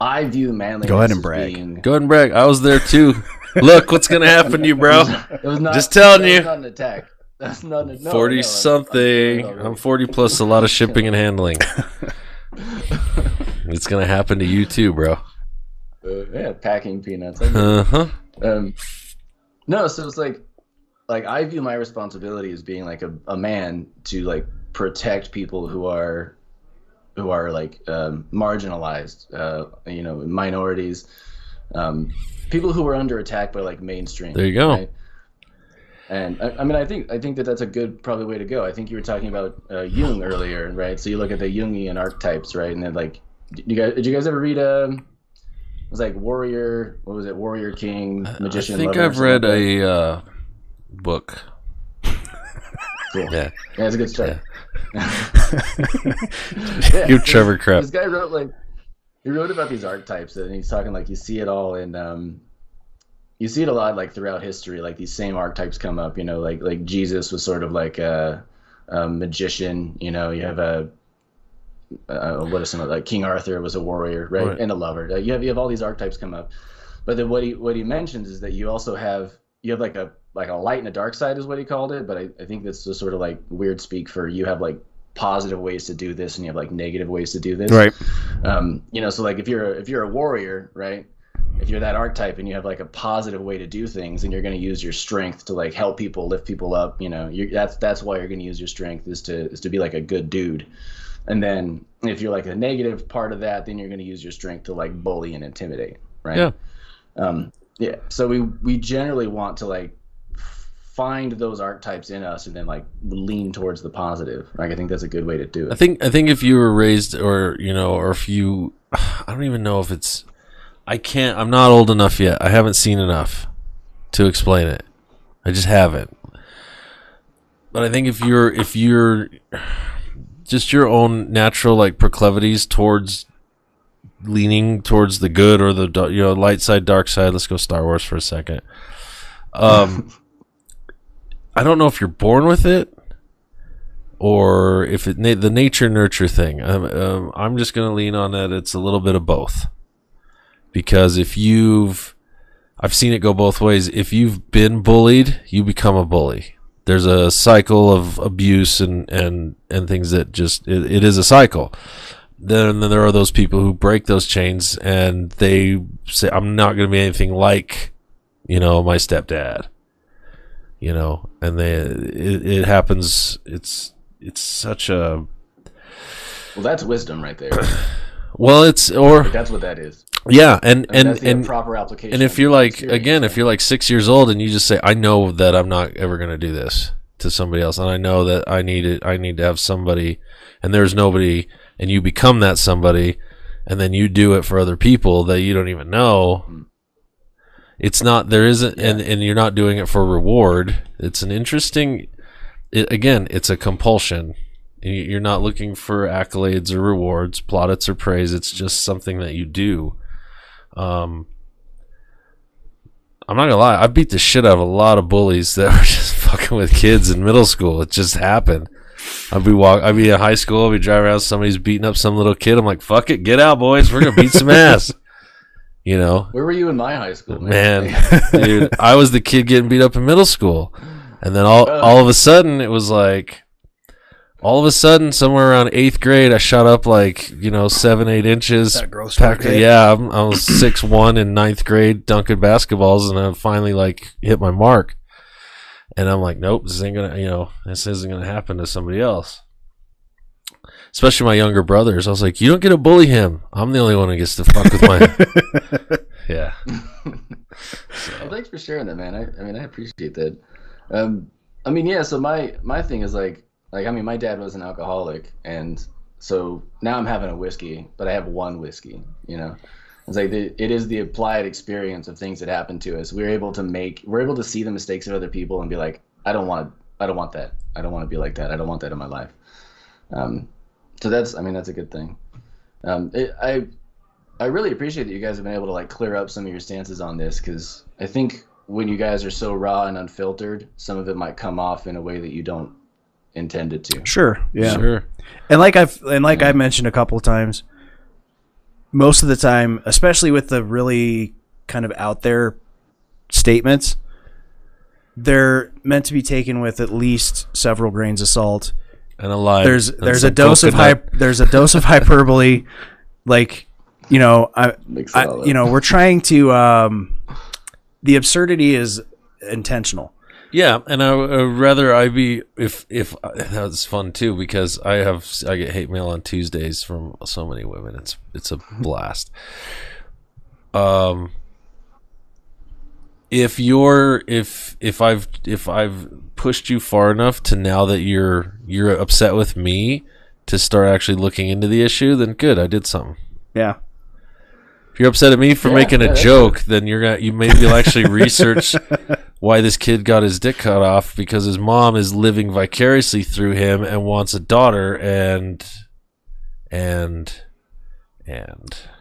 Speaker 8: I view manliness.
Speaker 5: Go ahead and
Speaker 8: as
Speaker 5: brag.
Speaker 8: Go
Speaker 6: ahead and brag. I was there too. Look what's gonna happen to you, bro.
Speaker 8: It was not,
Speaker 6: just telling you.
Speaker 8: That's not an attack. That's not an
Speaker 6: 40 something. I'm 40 plus a lot of shipping and handling. It's gonna happen to you too, bro.
Speaker 8: Yeah, packing peanuts.
Speaker 6: Uh-huh.
Speaker 8: No, so it's like I view my responsibility as being like a man to like protect people who are like marginalized, minorities, people who are under attack by like mainstream.
Speaker 6: There you go.
Speaker 8: Right? And I think that's a good probably way to go. I think you were talking about Jung earlier, right? So you look at the Jungian archetypes, right? And then like, did you guys ever read it was like warrior? What was it? Warrior, king, magician.
Speaker 6: I think
Speaker 8: lover,
Speaker 6: I've read a book.
Speaker 8: Cool.
Speaker 6: Yeah,
Speaker 8: it's a good start.
Speaker 6: Yeah. You Trevor crap.
Speaker 8: This guy wrote about these archetypes, and he's talking like you see it all in you see it a lot like throughout history. Like these same archetypes come up. Like Jesus was sort of like a magician. You have what is some like King Arthur was a warrior, right? And a lover. You have all these archetypes come up, but then what he mentions is that you also have like a light and a dark side is what he called it, but I think that's just sort of like weird speak for you have like positive ways to do this and you have like negative ways to do this,
Speaker 5: right?
Speaker 8: So like if you're a warrior, right? If you're that archetype and you have like a positive way to do things, and you're going to use your strength to like help people, lift people up, that's why you're going to use your strength is to be like a good dude. And then if you're like a negative part of that, then you're going to use your strength to like bully and intimidate, right? Yeah. So we generally want to like find those archetypes in us and then like lean towards the positive. Like I think that's a good way to do it.
Speaker 6: I think if you were raised or if you, I don't even know if it's, I'm not old enough yet. I haven't seen enough to explain it. I just haven't. But I think if you're just your own natural like proclivities towards leaning towards the good or the light side, dark side. Let's go Star Wars for a second. I don't know if you're born with it or if the nature nurture thing. I'm just going to lean on that. It's a little bit of both, because I've seen it go both ways. If you've been bullied, you become a bully. There's a cycle of abuse and things that just it is a cycle. Then there are those people who break those chains and they say, I'm not going to be anything like, my stepdad, and it happens. It's such a,
Speaker 8: well, that's wisdom right there.
Speaker 6: Well,
Speaker 8: that's what that is.
Speaker 6: Yeah. And
Speaker 8: that's the proper application.
Speaker 6: And if you're like, again, if you're like 6 years old and you just say, I know that I'm not ever going to do this to somebody else. And I know that I need to have somebody, and there's nobody, and you become that somebody, and then you do it for other people that you don't even know. It's not, there isn't, and you're not doing it for reward. It's an interesting, it's a compulsion. You're not looking for accolades or rewards, plaudits or praise. It's just something that you do. I'm not gonna lie, I beat the shit out of a lot of bullies that were just fucking with kids in middle school. It just happened. I'd be in high school, I'd be driving around, somebody's beating up some little kid. I'm like, fuck it, get out, boys. We're gonna beat some ass.
Speaker 8: Where were you in my high school,
Speaker 6: man? Dude, I was the kid getting beat up in middle school. And then all of a sudden, it was like, somewhere around 8th grade, I shot up like, 7-8 inches.
Speaker 5: That gross
Speaker 6: yeah, I was 6'1" in 9th grade dunking basketballs, and I finally like hit my mark. And I'm like, nope, this isn't gonna happen to somebody else. Especially my younger brothers. I was like, you don't get to bully him. I'm the only one who gets to fuck with my. Yeah.
Speaker 8: Well, thanks for sharing that, man. I appreciate that. So my thing is like my dad was an alcoholic, and so now I'm having a whiskey, but I have one whiskey. It's like it is the applied experience of things that happen to us. We're able to see the mistakes of other people and be like, I don't want that. I don't want to be like that. I don't want that in my life. So that's a good thing. I really appreciate that you guys have been able to like clear up some of your stances on this, because I think when you guys are so raw and unfiltered, some of it might come off in a way that you don't intended to.
Speaker 5: Sure. Yeah.
Speaker 6: Sure.
Speaker 5: And I've mentioned a couple of times, most of the time, especially with the really kind of out there statements, they're meant to be taken with at least several grains of salt.
Speaker 6: And a lie.
Speaker 5: There's a dose of hyperbole, like, we're trying to the absurdity is intentional.
Speaker 6: Yeah, and I would rather I be if that was fun too, because I get hate mail on Tuesdays from so many women. It's a blast. If I've pushed you far enough to now that you're upset with me to start actually looking into the issue, then good, I did something.
Speaker 5: Yeah.
Speaker 6: If you're upset at me for making a joke, then you maybe you'll actually research why this kid got his dick cut off, because his mom is living vicariously through him and wants a daughter and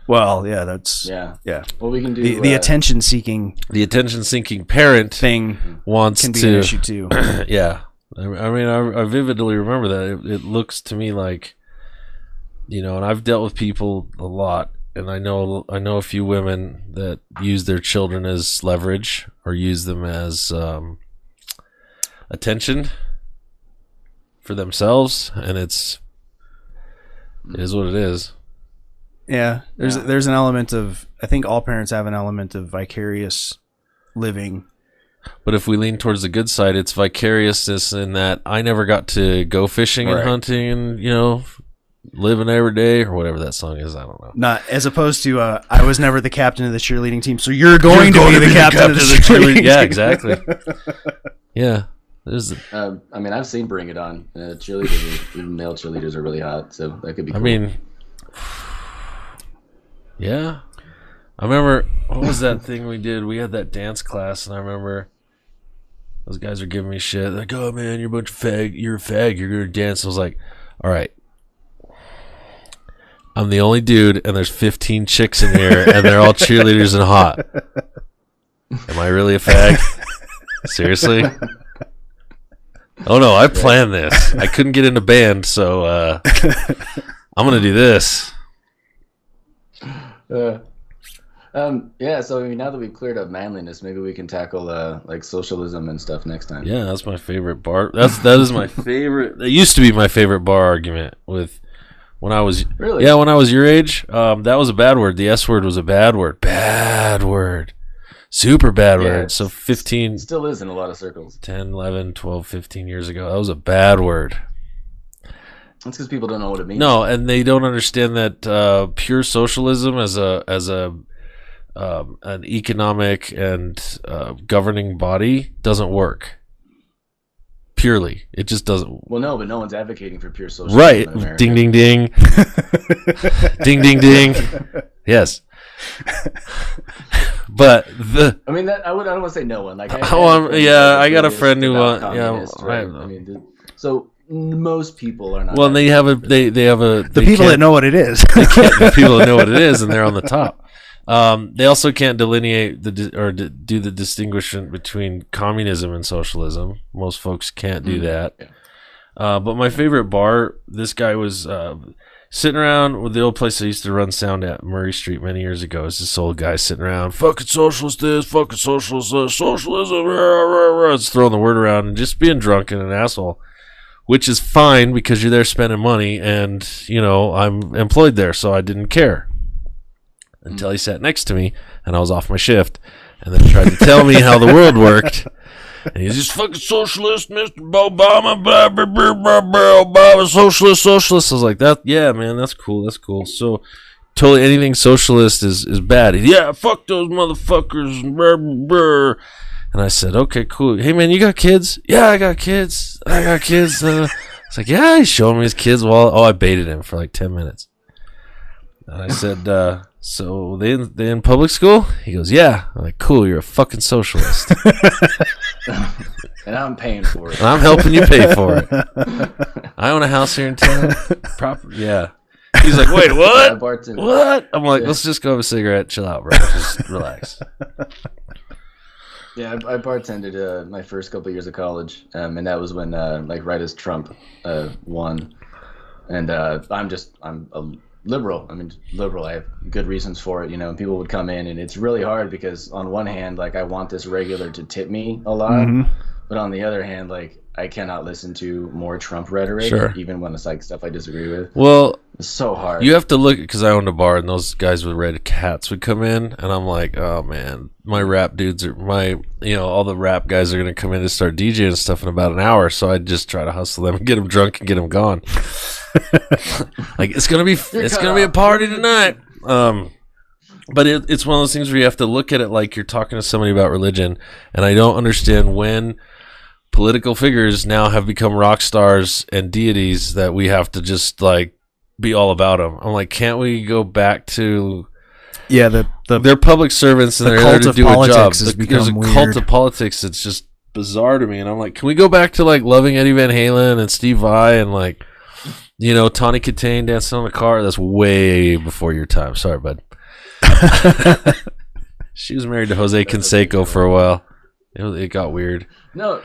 Speaker 5: well, yeah, that's
Speaker 8: Well, we can do
Speaker 5: the attention seeking
Speaker 6: parent
Speaker 5: thing
Speaker 6: wants
Speaker 5: can be
Speaker 6: to
Speaker 5: an issue too.
Speaker 6: Yeah, I mean, I vividly remember that. It looks to me like, and I've dealt with people a lot, and I know a few women that use their children as leverage or use them as attention for themselves, and it is what it is.
Speaker 5: Yeah, there's an element of, I think all parents have an element of vicarious living.
Speaker 6: But if we lean towards the good side, it's vicariousness in that I never got to go fishing and hunting and, living every day, or whatever that song is. I don't know.
Speaker 5: Not as opposed to I was never the captain of the cheerleading team, so you're going to be the captain of the cheerleading team.
Speaker 6: Yeah, exactly. Yeah.
Speaker 8: I mean, I've seen Bring It On. Cheerleaders, even male cheerleaders, are really hot, so that could be cool.
Speaker 6: I mean, yeah. I remember, what was that thing we did? We had that dance class, and I remember those guys are giving me shit. They're like, oh, man, you're a bunch of you're a fag, you're going to dance. I was like, all right. I'm the only dude, and there's 15 chicks in here, and they're all cheerleaders and hot. Am I really a fag? Seriously? Oh, no, I planned this. I couldn't get into band, so I'm going to do this.
Speaker 8: So I mean, now that we've cleared up manliness, maybe we can tackle like socialism and stuff next time.
Speaker 6: Yeah, that's my favorite bar. That is my favorite. It used to be my favorite bar argument with when I was when I was your age. That was a bad word. The S word was a bad word. Bad word. Super bad word. So 15
Speaker 8: still is in a lot of circles. 10,
Speaker 6: 11, 12, 15 years ago. That was a bad word.
Speaker 8: That's because people don't know what it means.
Speaker 6: No, and they don't understand that pure socialism as an economic and governing body doesn't work. Purely, it just doesn't.
Speaker 8: Well, no, but no one's advocating for pure socialism.
Speaker 6: Right?
Speaker 8: In America.
Speaker 6: Ding, ding, ding, ding, ding, ding. Yes. But
Speaker 8: I mean, that I don't want to say no one. Like, I
Speaker 6: got a friend who
Speaker 8: right? I mean, so most people are not.
Speaker 6: Well, they have a.
Speaker 5: The people that know what it is.
Speaker 6: The people that know what it is, and they're on the top. They also can't delineate do the distinguishment between communism and socialism. Most folks can't do that. Yeah. But my favorite bar, this guy was sitting around with the old place I used to run sound at, Murray Street, many years ago. It's this old guy sitting around, fucking socialist this, fucking socialist this, socialism, just throwing the word around and just being drunk and an asshole. Which is fine because you're there spending money, and I'm employed there, so I didn't care. Until he sat next to me, and I was off my shift, and then tried to tell me how the world worked. And he's just fucking socialist, Mr. Obama, blah, blah, blah, blah, blah, Obama, socialist. I was like, yeah, man, that's cool. So totally anything socialist is bad. Yeah, fuck those motherfuckers. Blah, blah, blah. And I said, okay, cool. Hey, man, you got kids? Yeah, I got kids. It's like, yeah, he's showing me his kids. Well, I baited him for like 10 minutes. And I said, so they in public school? He goes, yeah. I'm like, cool, you're a fucking socialist.
Speaker 8: And I'm paying for it.
Speaker 6: And I'm helping you pay for it. I own a house here in town. Yeah. He's like, wait, what? What? I'm like, let's just go have a cigarette. Chill out, bro. Just relax.
Speaker 8: Yeah, I bartended my first couple of years of college, and that was when like right as Trump won, and I'm a liberal. I mean, liberal. I have good reasons for it, and people would come in, and it's really hard because on one hand, like I want this regular to tip me a lot, but on the other hand, like I cannot listen to more Trump rhetoric, even when it's like stuff I disagree with.
Speaker 6: Well,
Speaker 8: it's so hard.
Speaker 6: You have to look, because I owned a bar, and those guys with red hats would come in, and I'm like, oh man, my rap dudes are all the rap guys are gonna come in and start DJing and stuff in about an hour. So I'd just try to hustle them and get them drunk and get them gone. Like it's gonna be a party tonight. But it's one of those things where you have to look at it like you're talking to somebody about religion, and I don't understand when political figures now have become rock stars and deities that we have to just like be all about them. I'm like, can't we go back to they're public servants and they're there to do a job. There's a cult of politics that's just bizarre to me, and I'm like, can we go back to like loving Eddie Van Halen and Steve Vai and like Tawny Katane dancing on the car? That's way before your time. Sorry, bud. She was married to Jose Canseco for a while. It got weird.
Speaker 8: No,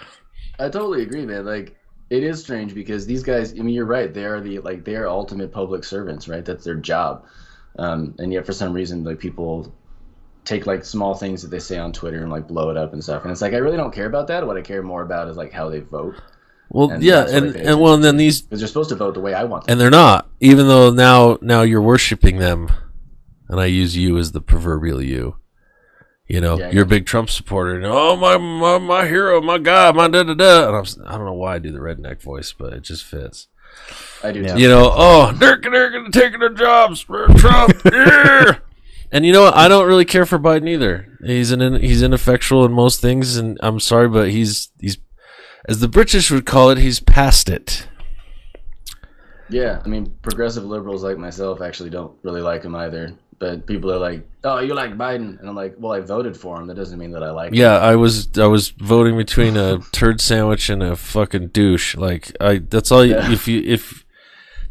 Speaker 8: I totally agree, man. Like, it is strange because these guys, I mean, you're right. They are ultimate public servants, right? That's their job. And yet for some reason, like, people take like small things that they say on Twitter and like blow it up and stuff. And it's like, I really don't care about that. What I care more about is like how they vote.
Speaker 6: Well, and then these,
Speaker 8: because you're supposed to vote the way I want them.
Speaker 6: And they're not, even though now you're worshiping them. And I use you as the proverbial you. You're a big Trump supporter. And, oh, my hero, my guy, my da-da-da. And I don't know why I do the redneck voice, but it just fits.
Speaker 8: I do, too.
Speaker 6: They're taking their jobs for Trump. Yeah. And you know what? I don't really care for Biden either. He's ineffectual in most things, and I'm sorry, but he's as the British would call it, he's past it.
Speaker 8: Yeah, I mean, progressive liberals like myself actually don't really like him either. But people are like, "Oh, you like Biden?" And I'm like, "Well, I voted for him. That doesn't mean that I like him." Yeah,
Speaker 6: I was voting between a turd sandwich and a fucking douche. Like, that's all. Yeah. If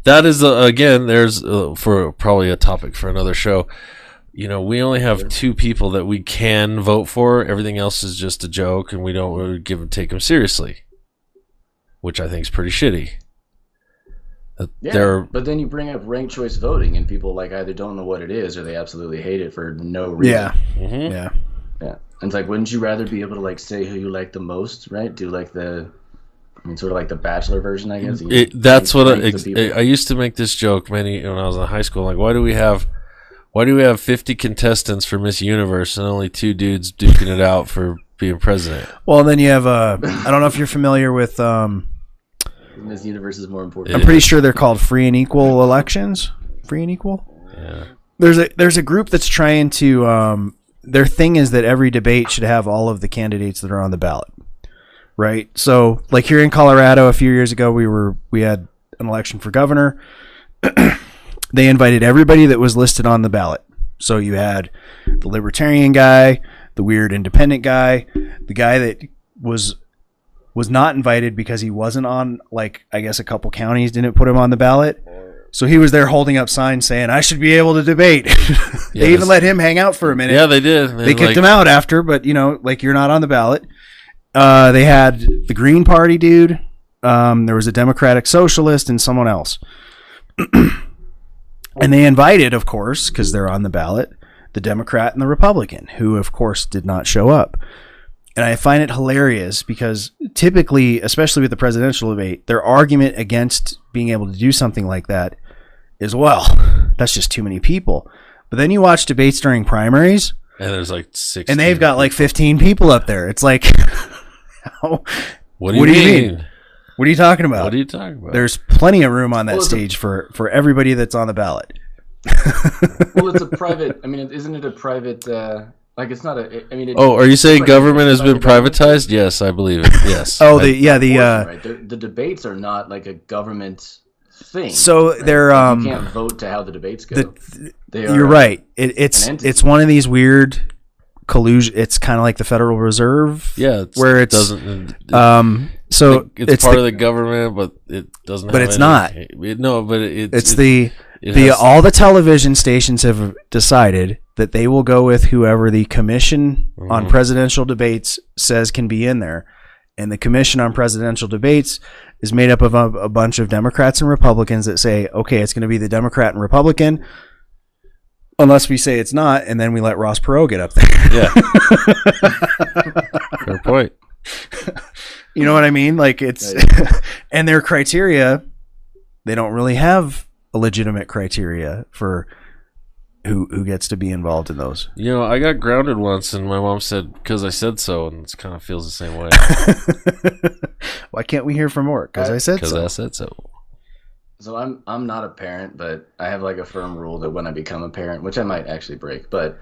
Speaker 6: that is again, there's for probably a topic for another show. We only have two people that we can vote for. Everything else is just a joke, and we don't really take them seriously, which I think is pretty shitty.
Speaker 8: But then you bring up ranked choice voting, and people like either don't know what it is or they absolutely hate it for no reason.
Speaker 5: Yeah,
Speaker 8: yeah. And it's like, wouldn't you rather be able to like say who you like the most, right? Do like sort of like the Bachelor version, I guess.
Speaker 6: That's what I used to make this joke when I was in high school. Like, why do we have 50 contestants for Miss Universe and only 2 dudes duking it out for being president?
Speaker 5: Well, then you have I don't know if you're familiar with.
Speaker 8: Miss Universe is more important.
Speaker 5: I'm pretty sure they're called free and equal elections. Free and equal.
Speaker 6: Yeah.
Speaker 5: There's a group that's trying to. Their thing is that every debate should have all of the candidates that are on the ballot, right? So, like here in Colorado, a few years ago, we had an election for governor. They invited everybody that was listed on the ballot. So you had the libertarian guy, the weird independent guy, the guy that was not invited because he wasn't on, like, I guess a couple counties didn't put him on the ballot. So he was there holding up signs saying, I should be able to debate. They even let him hang out for a minute.
Speaker 6: Yeah, they did.
Speaker 5: They kicked him out after, but, like, you're not on the ballot. They had the Green Party dude. There was a Democratic Socialist and someone else. And they invited, of course, because they're on the ballot, the Democrat and the Republican, who, of course, did not show up. And I find it hilarious because typically, especially with the presidential debate, their argument against being able to do something like that is, well, that's just too many people. But then you watch debates during primaries,
Speaker 6: and there's like 16.
Speaker 5: And they've got like 15 people up there. It's like,
Speaker 6: what do you mean?
Speaker 5: What are you talking about?
Speaker 6: What are you talking about?
Speaker 5: There's plenty of room on that stage for everybody that's on the ballot.
Speaker 8: Well, it's a private. I mean, isn't it a private? Like, it's not a. I mean.
Speaker 6: Are you saying government has been privatized? Yes, I believe it. Yes.
Speaker 8: The debates are not like a government thing.
Speaker 5: So right? They're
Speaker 8: you can't vote to how the debates go.
Speaker 5: You're right. It's one of these weird collusion. It's kind of like the Federal Reserve.
Speaker 6: Yeah,
Speaker 5: where it
Speaker 6: doesn't.
Speaker 5: So
Speaker 6: it's part of the government, but it doesn't.
Speaker 5: But it's not.
Speaker 6: It's
Speaker 5: all the television stations have decided that they will go with whoever the Commission on Presidential Debates says can be in there. And the Commission on Presidential Debates is made up of a bunch of Democrats and Republicans that say, okay, it's going to be the Democrat and Republican, unless we say it's not, and then we let Ross Perot get up there.
Speaker 6: Yeah. Fair point.
Speaker 5: You know what I mean? Like, it's and their criteria, they don't really have a legitimate criteria for who gets to be involved in those.
Speaker 6: You know, I got grounded once, and my mom said, because I said so, and it kind of feels the same way.
Speaker 5: Why can't we hear from work? Because I said so.
Speaker 6: Because I said so.
Speaker 8: So I'm not a parent, but I have like a firm rule that when I become a parent, which I might actually break, but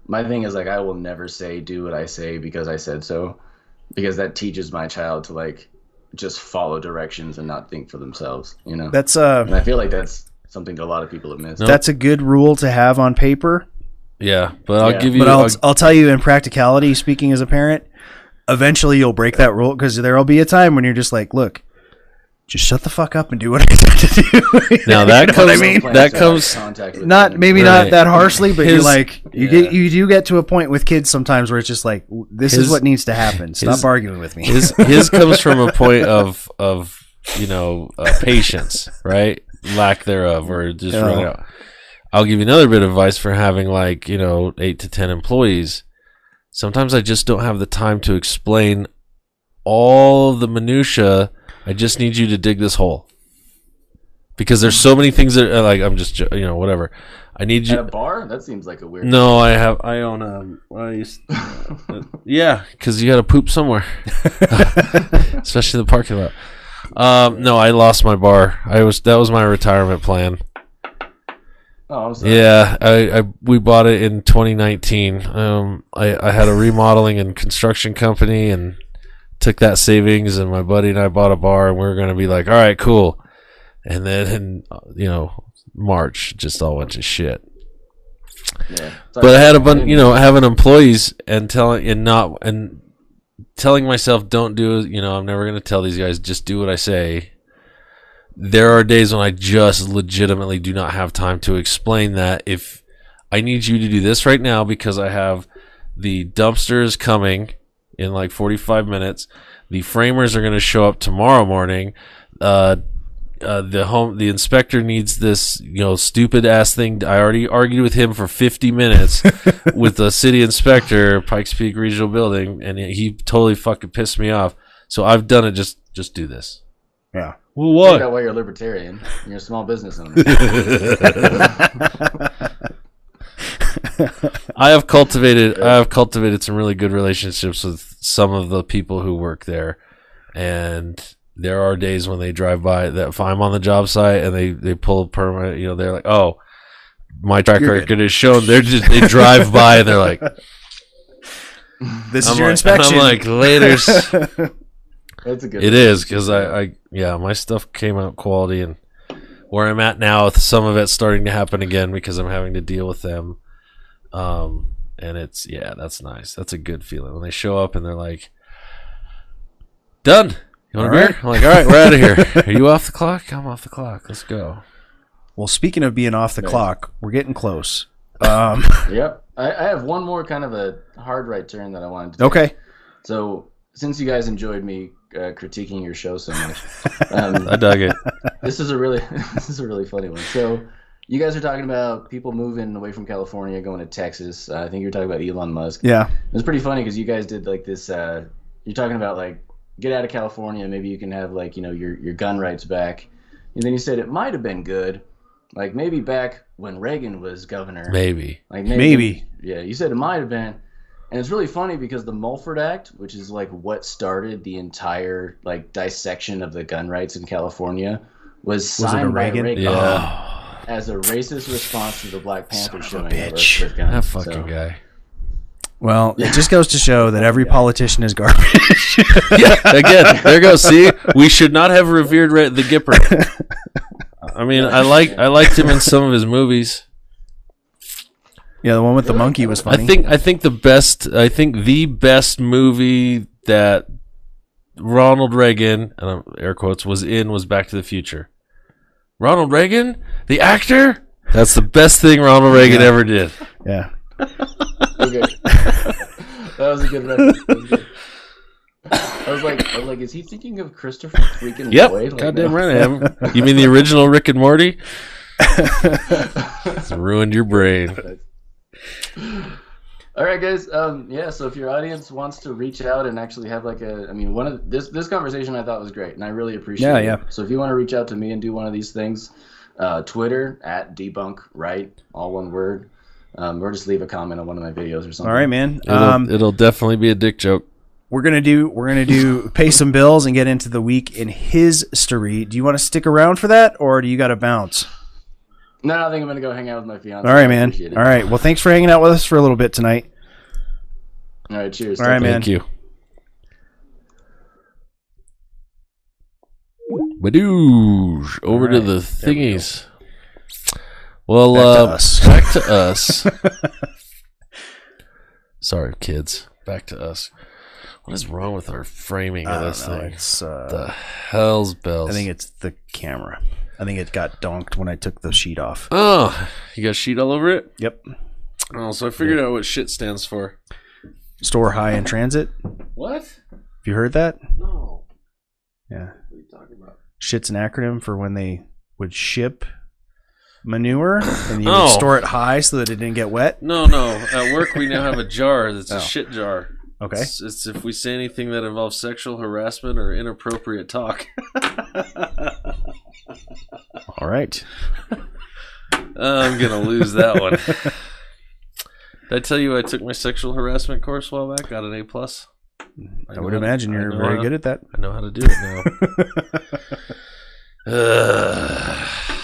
Speaker 8: my thing is like I will never say do what I say because I said so, because that teaches my child to like just follow directions and not think for themselves, you know.
Speaker 5: That's
Speaker 8: and I feel like that's something that a lot of people have missed.
Speaker 6: Nope.
Speaker 5: That's a good rule to have on paper.
Speaker 6: Yeah, but I'll give you.
Speaker 5: But I'll tell you in practicality, speaking as a parent, eventually you'll break that rule because there will be a time when you're just like, look, just shut the fuck up and do what I said to do.
Speaker 6: Now that comes. I mean, that comes.
Speaker 5: Not maybe not that harshly, but you're like you do get to a point with kids sometimes where it's just like this is what needs to happen. Stop arguing with me.
Speaker 6: His comes from a point of patience, right? Lack thereof, or just run out. I'll give you another bit of advice for having 8 to 10 employees. Sometimes I just don't have the time to explain all of the minutia. I just need you to dig this hole because there's so many things that are I'm just whatever. I need you
Speaker 8: at a bar. That seems like a weird.
Speaker 6: No, I own yeah, because you got to poop somewhere, especially the parking lot. No, I lost my bar. That was my retirement plan.
Speaker 8: Oh, I'm sorry.
Speaker 6: Yeah, we bought it in 2019. I had a remodeling and construction company and took that savings, and my buddy and I bought a bar, and we were going to be like, all right, cool. And then in March, just all went to shit. Yeah. But I had a bunch, having employees and telling myself don't do it. I'm never going to tell these guys just do what I say. There are days when I just legitimately do not have time to explain that. If I need you to do this right now because I have the dumpsters coming in 45 minutes, the framers are going to show up tomorrow morning. The inspector needs this stupid ass thing. I already argued with him for 50 minutes with the city inspector, Pikes Peak Regional Building, and he totally fucking pissed me off. So I've done it. Just do this.
Speaker 5: Yeah.
Speaker 6: Well, what?
Speaker 8: That's why you're a libertarian. You're a small business owner.
Speaker 6: I have cultivated some really good relationships with some of the people who work there, and there are days when they drive by that if I'm on the job site and they pull a permit, they're like, oh, my track record is shown. They drive by and they're like,
Speaker 5: this is your inspection.
Speaker 6: I'm like, laters.
Speaker 8: That's a good.
Speaker 6: It is because my stuff came out quality, and where I'm at now, some of it's starting to happen again because I'm having to deal with them. And it's that's nice. That's a good feeling when they show up and they're like, done. You want a beer? I'm like, all right, we're out of here. Are you off the clock? I'm off the clock. Let's go.
Speaker 5: Well, speaking of being off the clock, we're getting close.
Speaker 8: Yep. I have one more kind of a hard right turn that I wanted to take.
Speaker 5: Okay.
Speaker 8: So since you guys enjoyed me critiquing your show so much,
Speaker 6: I dug it.
Speaker 8: This is a really funny one. So you guys are talking about people moving away from California, going to Texas. I think you're talking about Elon Musk.
Speaker 5: Yeah.
Speaker 8: It's pretty funny because you guys did this. You're talking about get out of California. Maybe you can have your gun rights back. And then you said it might have been good, maybe back when Reagan was governor.
Speaker 6: Maybe.
Speaker 5: Maybe.
Speaker 8: Yeah, you said it might have been. And it's really funny because the Mulford Act, which is what started the entire dissection of the gun rights in California, was signed by Reagan as a racist response to the Black Panther showing up.
Speaker 6: That fucking guy.
Speaker 5: Well, it just goes to show that every politician is garbage.
Speaker 6: Yeah, again, there goes. See, we should not have revered the Gipper. I mean, I liked him in some of his movies.
Speaker 5: Yeah, the one with the monkey was funny.
Speaker 6: I think the best movie that Ronald Reagan, and air quotes, was Back to the Future. Ronald Reagan, the actor, that's the best thing Ronald Reagan ever did.
Speaker 5: Yeah.
Speaker 8: Okay. That was a good reference. I was like, is he thinking of Christopher freaking Lloyd? Like,
Speaker 6: goddamn right I am. You mean the original Rick and Morty? It's ruined your brain.
Speaker 8: All right, guys. Yeah. So if your audience wants to reach out and actually have like one of this conversation I thought was great, and I really appreciate it. Yeah. So if you want to reach out to me and do one of these things, Twitter at Debunk Right, all one word, or just leave a comment on one of my videos or something.
Speaker 5: All right, man.
Speaker 6: It'll definitely be a dick joke.
Speaker 5: We're gonna do pay some bills and get into the week in history. Do you want to stick around for that, or do you got to bounce?
Speaker 8: No, I think I'm gonna go hang out with my fiance.
Speaker 5: All right, man. All right. Well, thanks for hanging out with us for a little bit tonight.
Speaker 8: All right. Cheers.
Speaker 5: All right, man.
Speaker 6: Thank you. Badoosh. Over to the thingies. Well, back to us. Sorry, kids. Back to us. What is wrong with our framing of this thing?
Speaker 5: It's,
Speaker 6: the hell's bells.
Speaker 5: I think it's the camera. I think it got donked when I took the sheet off.
Speaker 6: Oh, you got sheet all over it?
Speaker 5: Yep.
Speaker 6: Oh, so I figured out what shit stands for.
Speaker 5: Store high in transit.
Speaker 6: What?
Speaker 5: Have you heard that?
Speaker 6: No.
Speaker 5: Yeah.
Speaker 6: What are you talking about?
Speaker 5: Shit's an acronym for when they would ship manure and you would store it high so that it didn't get wet.
Speaker 6: No. At work, we now have a jar that's a shit jar.
Speaker 5: Okay.
Speaker 6: It's if we say anything that involves sexual harassment or inappropriate talk.
Speaker 5: All right.
Speaker 6: I'm going to lose that one. Did I tell you I took my sexual harassment course a while back? Got an A+.
Speaker 5: I would imagine you're very good at that.
Speaker 6: I know how to do it now.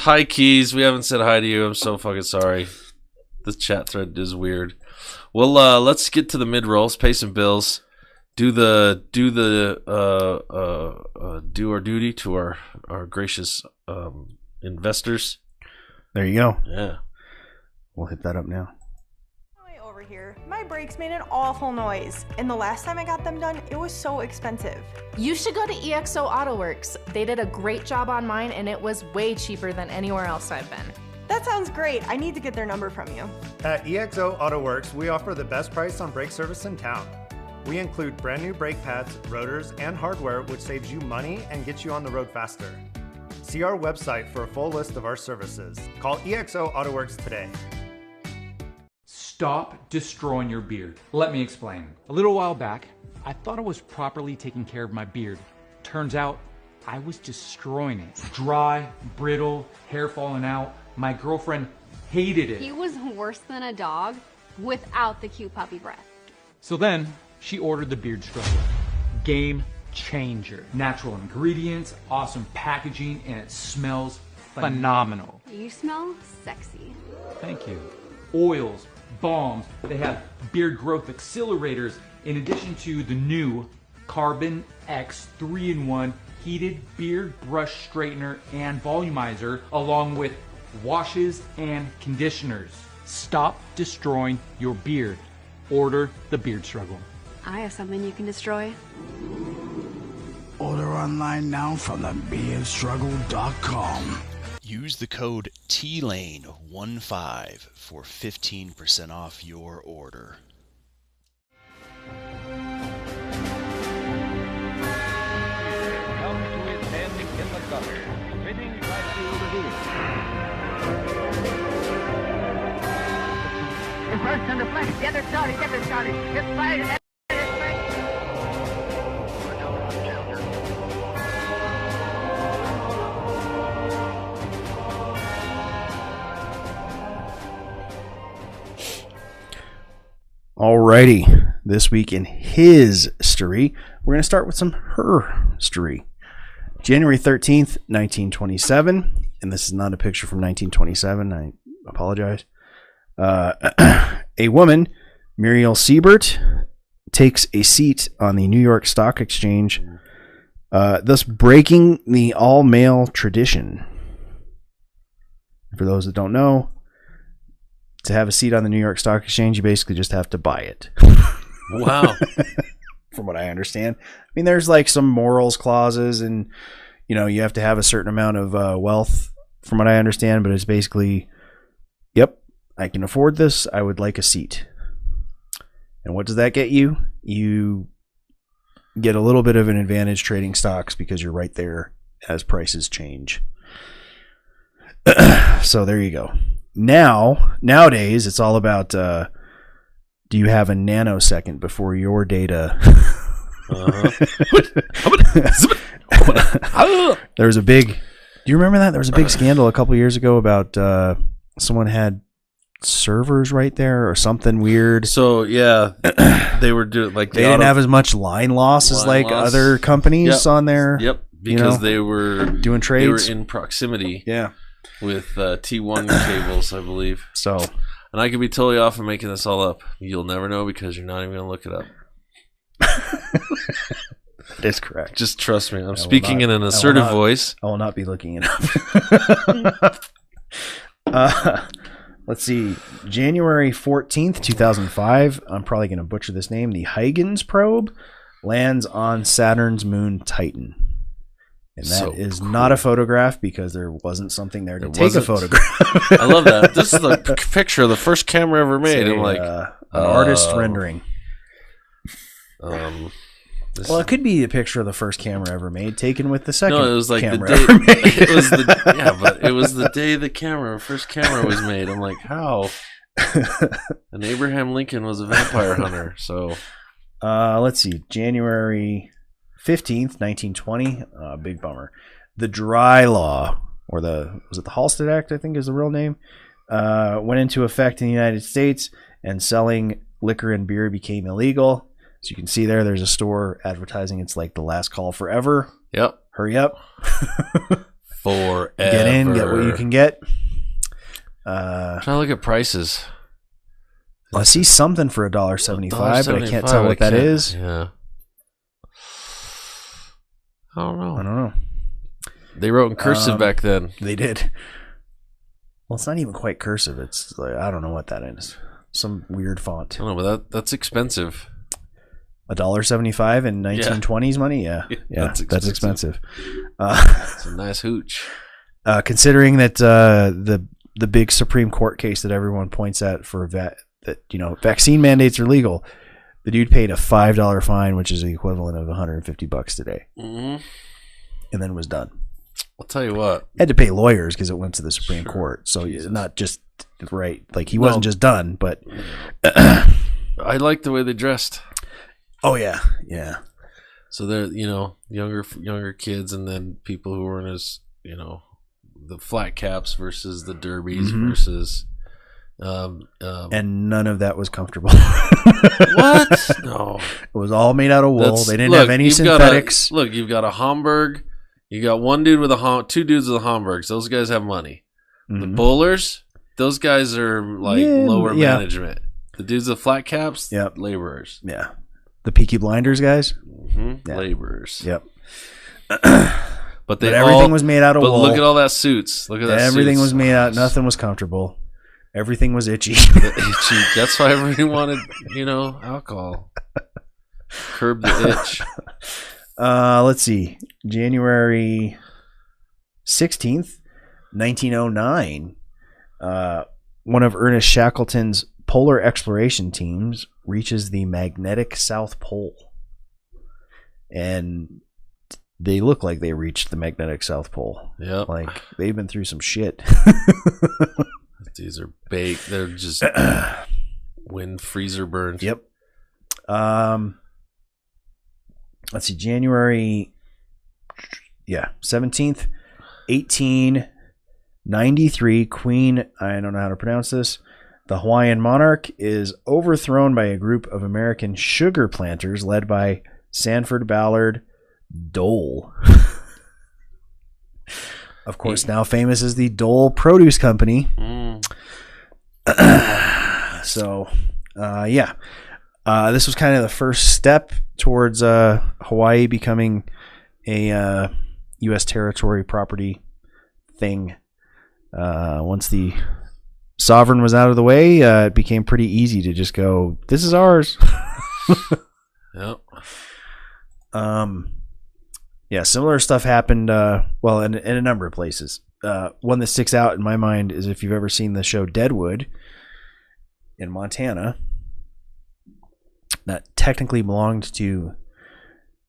Speaker 6: Hi, Keys. We haven't said hi to you. I'm so fucking sorry. This chat thread is weird. Well, let's get to the mid-rolls, pay some bills, do our duty to our gracious investors.
Speaker 5: There you go.
Speaker 6: Yeah.
Speaker 5: We'll hit that up now.
Speaker 9: Over here, my brakes made an awful noise, and the last time I got them done, it was so expensive.
Speaker 10: You should go to EXO Auto Works. They did a great job on mine, and it was way cheaper than anywhere else I've been.
Speaker 9: That sounds great. I need to get their number from you.
Speaker 11: At EXO Auto Works, we offer the best price on brake service in town. We include brand new brake pads, rotors, and hardware, which saves you money and gets you on the road faster. See our website for a full list of our services. Call EXO Auto Works today.
Speaker 12: Stop destroying your beard. Let me explain. A little while back, I thought I was properly taking care of my beard. Turns out, I was destroying it. Dry, brittle, hair falling out. My girlfriend hated it.
Speaker 13: He was worse than a dog without the cute puppy breath.
Speaker 12: So then, she ordered the Beard Struggle. Game changer. Natural ingredients, awesome packaging, and it smells phenomenal.
Speaker 13: You smell sexy.
Speaker 12: Thank you. Oils, balms, they have beard growth accelerators in addition to the new Carbon X 3-in-1 heated beard brush straightener and volumizer, along with washes and conditioners. Stop destroying your beard. Order the Beard Struggle.
Speaker 13: I have something you can destroy.
Speaker 14: Order online now from thebeardstruggle.com.
Speaker 1: Use the code TLANE15 for 15% off your order.
Speaker 15: Comes to his standing in the gutter, spinning right through the roof.
Speaker 16: The first on the flank, the other started. It's fired.
Speaker 5: Alrighty, this week in his story, we're going to start with some her story. January 13th, 1927, and this is not a picture from 1927, I apologize. A woman, Muriel Siebert, takes a seat on the New York Stock Exchange, thus breaking the all-male tradition. For those that don't know, to have a seat on the New York Stock Exchange, you basically just have to buy it.
Speaker 6: Wow.
Speaker 5: From what I understand. I mean, there's like some morals clauses and, you know, you have to have a certain amount of wealth from what I understand, but it's basically, yep, I can afford this. I would like a seat. And what does that get you? You get a little bit of an advantage trading stocks because you're right there as prices change. So there you go. Nowadays, it's all about do you have a nanosecond before your data? There was a big... Do you remember that? There was a big scandal a couple years ago about someone had servers right there or something weird.
Speaker 6: So yeah, they were doing like
Speaker 5: they didn't have as much line loss as like other companies on there.
Speaker 6: Yep, because they were
Speaker 5: doing trades.
Speaker 6: They were in proximity.
Speaker 5: Yeah,
Speaker 6: with T1 cables, I believe.
Speaker 5: So,
Speaker 6: and I could be totally off and making this all up. You'll never know because you're not even going to look it up.
Speaker 5: That is correct.
Speaker 6: Just trust me. I'm speaking in an assertive voice.
Speaker 5: I will not be looking it up. Let's see. January 14th, 2005. I'm probably going to butcher this name. The Huygens probe lands on Saturn's moon Titan. And that is not a photograph because there wasn't something there to take a photograph.
Speaker 6: I love that. This is the picture of the first camera ever made. I'm like,
Speaker 5: an artist rendering. Well, it could be a picture of the first camera ever made, taken with the second.
Speaker 6: No, it was like
Speaker 5: camera
Speaker 6: the day.
Speaker 5: ever made.
Speaker 6: It was but it was the day the first camera was made. I'm like, how? And Abraham Lincoln was a vampire hunter. So,
Speaker 5: let's see, January 15th, 1920. Big bummer. The Dry Law, or was it the Halstead Act? I think is the real name. Went into effect in the United States, and selling liquor and beer became illegal. So you can see there's a store advertising it's like the last call forever.
Speaker 6: Yep.
Speaker 5: Hurry up.
Speaker 6: Forever.
Speaker 5: Get in, get what you can get.
Speaker 6: Trying to look at prices.
Speaker 5: I see something for $1.75, but I can't tell what that is.
Speaker 6: Yeah. I don't know.
Speaker 5: I don't know.
Speaker 6: They wrote in cursive back then.
Speaker 5: They did. Well, it's not even quite cursive. It's like, I don't know what that is. Some weird font.
Speaker 6: I don't know, but that's expensive.
Speaker 5: $1.75 in 1920s money? Yeah. That's expensive.
Speaker 6: It's a nice hooch.
Speaker 5: Considering that the big Supreme Court case that everyone points at for vaccine mandates are legal, the dude paid a $5 fine, which is the equivalent of $150 today, and then was done.
Speaker 6: I'll tell you what.
Speaker 5: Had to pay lawyers because it went to the Supreme Court, so not just right. Like he wasn't just done, but
Speaker 6: I like the way they dressed.
Speaker 5: Oh yeah, yeah.
Speaker 6: So they're younger kids, and then people who weren't as the flat caps versus the derbies versus
Speaker 5: and none of that was comfortable.
Speaker 6: What? No,
Speaker 5: it was all made out of wool. They didn't have any synthetics.
Speaker 6: You've got a Hamburg. You got one dude with two dudes with a Hamburgs. Those guys have money. The bowlers, those guys are like lower management. The dudes with flat caps, laborers.
Speaker 5: Yeah. The Peaky Blinders guys?
Speaker 6: Laborers.
Speaker 5: Yep.
Speaker 6: But
Speaker 5: everything was made out of wool.
Speaker 6: Look at all that suits. Look at that
Speaker 5: everything was made out. Nothing was comfortable. Everything was itchy.
Speaker 6: Itchy. That's why everybody wanted, alcohol. Curb the itch.
Speaker 5: Let's see. January 16th, 1909. One of Ernest Shackleton's polar exploration teams reaches the magnetic South Pole, and they look like they reached the magnetic South Pole.
Speaker 6: Yeah,
Speaker 5: like they've been through some shit.
Speaker 6: These are baked. They're just wind freezer burned.
Speaker 5: Yep. Let's see. January 17th, 1893. Queen, I don't know how to pronounce this. The Hawaiian monarch is overthrown by a group of American sugar planters led by Sanford Ballard Dole. Of course, now famous as the Dole Produce Company. So, this was kind of the first step towards Hawaii becoming a U.S. territory property thing. Once the sovereign was out of the way, it became pretty easy to just go, this is ours.
Speaker 6: Yep.
Speaker 5: Similar stuff happened, in a number of places. One that sticks out in my mind is if you've ever seen the show Deadwood, in Montana that technically belonged to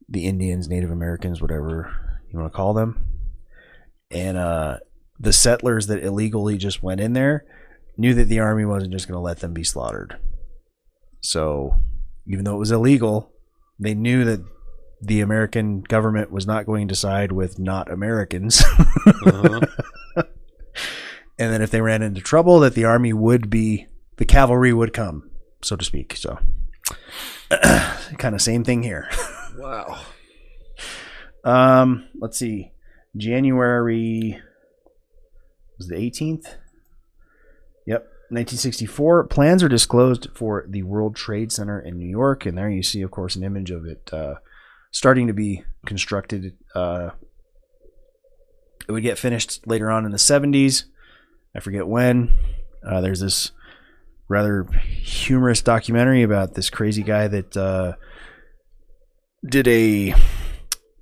Speaker 5: the Indians, Native Americans, whatever you want to call them. And the settlers that illegally just went in there knew that the army wasn't just going to let them be slaughtered. So even though it was illegal, they knew that the American government was not going to side with not Americans. Uh-huh. And then if they ran into trouble, that the army would be, the cavalry would come, so to speak. So kind of same thing here.
Speaker 6: Wow.
Speaker 5: Let's see. January was the 18th. Yep. 1964. Plans are disclosed for the World Trade Center in New York. And there you see, of course, an image of it starting to be constructed. It would get finished later on in the 70s. I forget when. There's this rather humorous documentary about this crazy guy that did a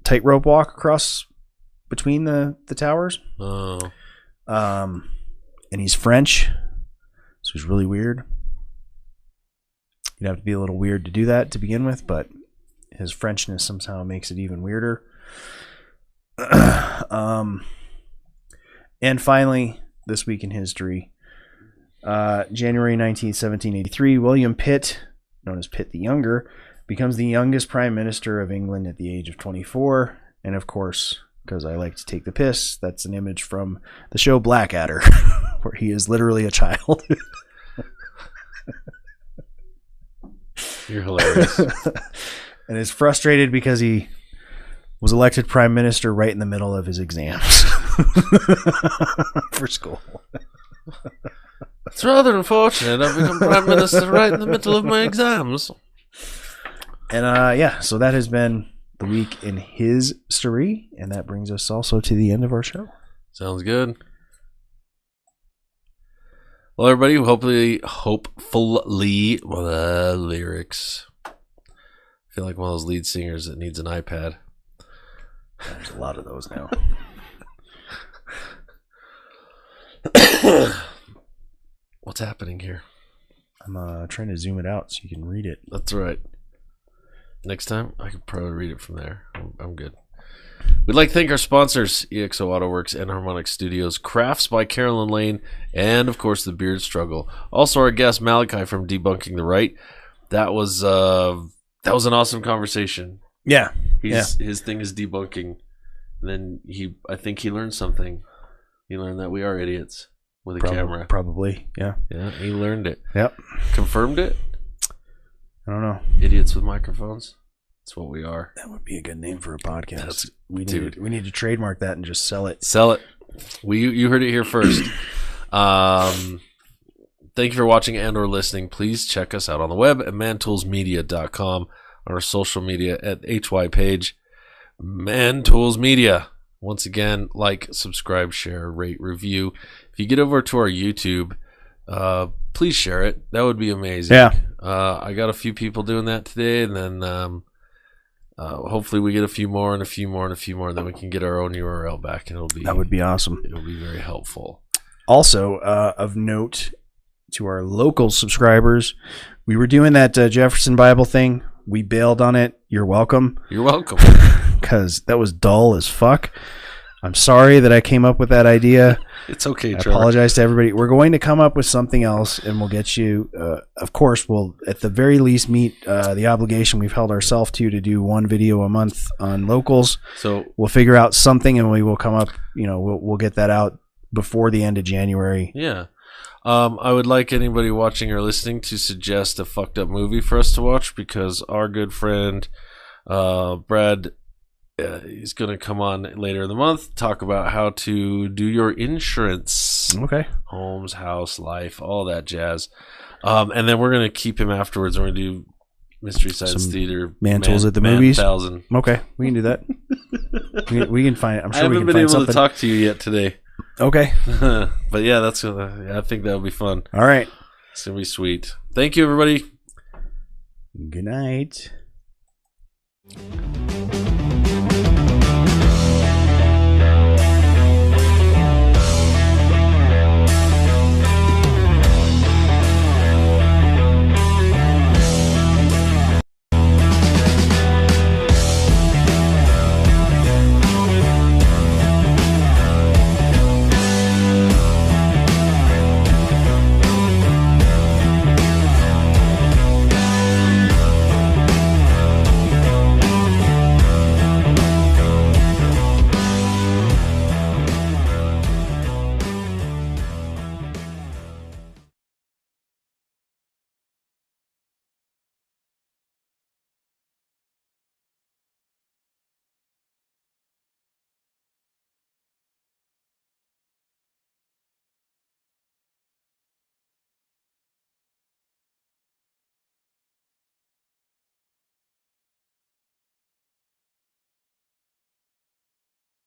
Speaker 5: tightrope walk across between the towers.
Speaker 6: Oh.
Speaker 5: And he's French, so he's really weird. You'd have to be a little weird to do that to begin with, but his Frenchness somehow makes it even weirder. And finally, this week in history, January 19th, 1783, William Pitt, known as Pitt the Younger, becomes the youngest prime minister of England at the age of 24. And of course, because I like to take the piss, that's an image from the show Blackadder, where he is literally a child.
Speaker 6: You're hilarious.
Speaker 5: And is frustrated because he was elected prime minister right in the middle of his exams for school.
Speaker 6: It's rather unfortunate. I've become prime minister right in the middle of my exams.
Speaker 5: And yeah, so that has been the week in his story, and that brings us also to the end of our show.
Speaker 6: Sounds good. Well, everybody, hopefully, lyrics. I feel like one of those lead singers that needs an iPad.
Speaker 5: There's a lot of those now.
Speaker 6: What's happening here?
Speaker 5: I'm trying to zoom it out so you can read it.
Speaker 6: That's right. Next time, I can probably read it from there. I'm good. We'd like to thank our sponsors, EXO AutoWorks, Enharmonic Studios, Crafts by Carolyn Lane, and, of course, The Beard Struggle. Also, our guest, Malachi from Debunking the Right. That was an awesome conversation.
Speaker 5: Yeah.
Speaker 6: His thing is debunking. And then I think he learned something. He learned that we are idiots with a camera.
Speaker 5: Probably, yeah.
Speaker 6: Yeah, he learned it.
Speaker 5: Yep.
Speaker 6: Confirmed it?
Speaker 5: I don't know.
Speaker 6: Idiots with microphones. That's what we are.
Speaker 5: That would be a good name for a podcast. We need to trademark that and just sell it.
Speaker 6: Sell it. You heard it here first. Thank you for watching and or listening. Please check us out on the web at mantoolsmedia.com, on our social media at HY page, Mantools Media. Once again, like, subscribe, share, rate, review. If you get over to our YouTube, please share it. That would be amazing.
Speaker 5: Yeah.
Speaker 6: I got a few people doing that today, and then hopefully we get a few more and a few more and a few more, and then we can get our own URL back, and
Speaker 5: that would be awesome.
Speaker 6: It'll be very helpful.
Speaker 5: Also, of note to our local subscribers, we were doing that Jefferson Bible thing. We bailed on it. You're welcome.
Speaker 6: You're welcome.
Speaker 5: Because that was dull as fuck. I'm sorry that I came up with that idea.
Speaker 6: It's okay,
Speaker 5: I
Speaker 6: Trevor.
Speaker 5: apologize to everybody. We're going to come up with something else, and we'll get you. Of course, we'll at the very least meet the obligation we've held ourselves to do one video a month on locals.
Speaker 6: So
Speaker 5: we'll figure out something, and we will come up. We'll get that out before the end of January.
Speaker 6: Yeah. I would like anybody watching or listening to suggest a fucked up movie for us to watch, because our good friend Brad he's going to come on later in the month, talk about how to do your insurance.
Speaker 5: Okay.
Speaker 6: Homes, house, life, all that jazz. And then we're going to keep him afterwards. We're going to do Mystery Science Theater.
Speaker 5: Mantools at the movies.
Speaker 6: 1000.
Speaker 5: Okay, we can do that. we can find. I'm sure
Speaker 6: I haven't
Speaker 5: we can
Speaker 6: been
Speaker 5: find
Speaker 6: able
Speaker 5: something.
Speaker 6: to talk to you yet today.
Speaker 5: Okay.
Speaker 6: But yeah, I think that'll be fun.
Speaker 5: All right.
Speaker 6: It's going to be sweet. Thank you, everybody.
Speaker 5: Good night.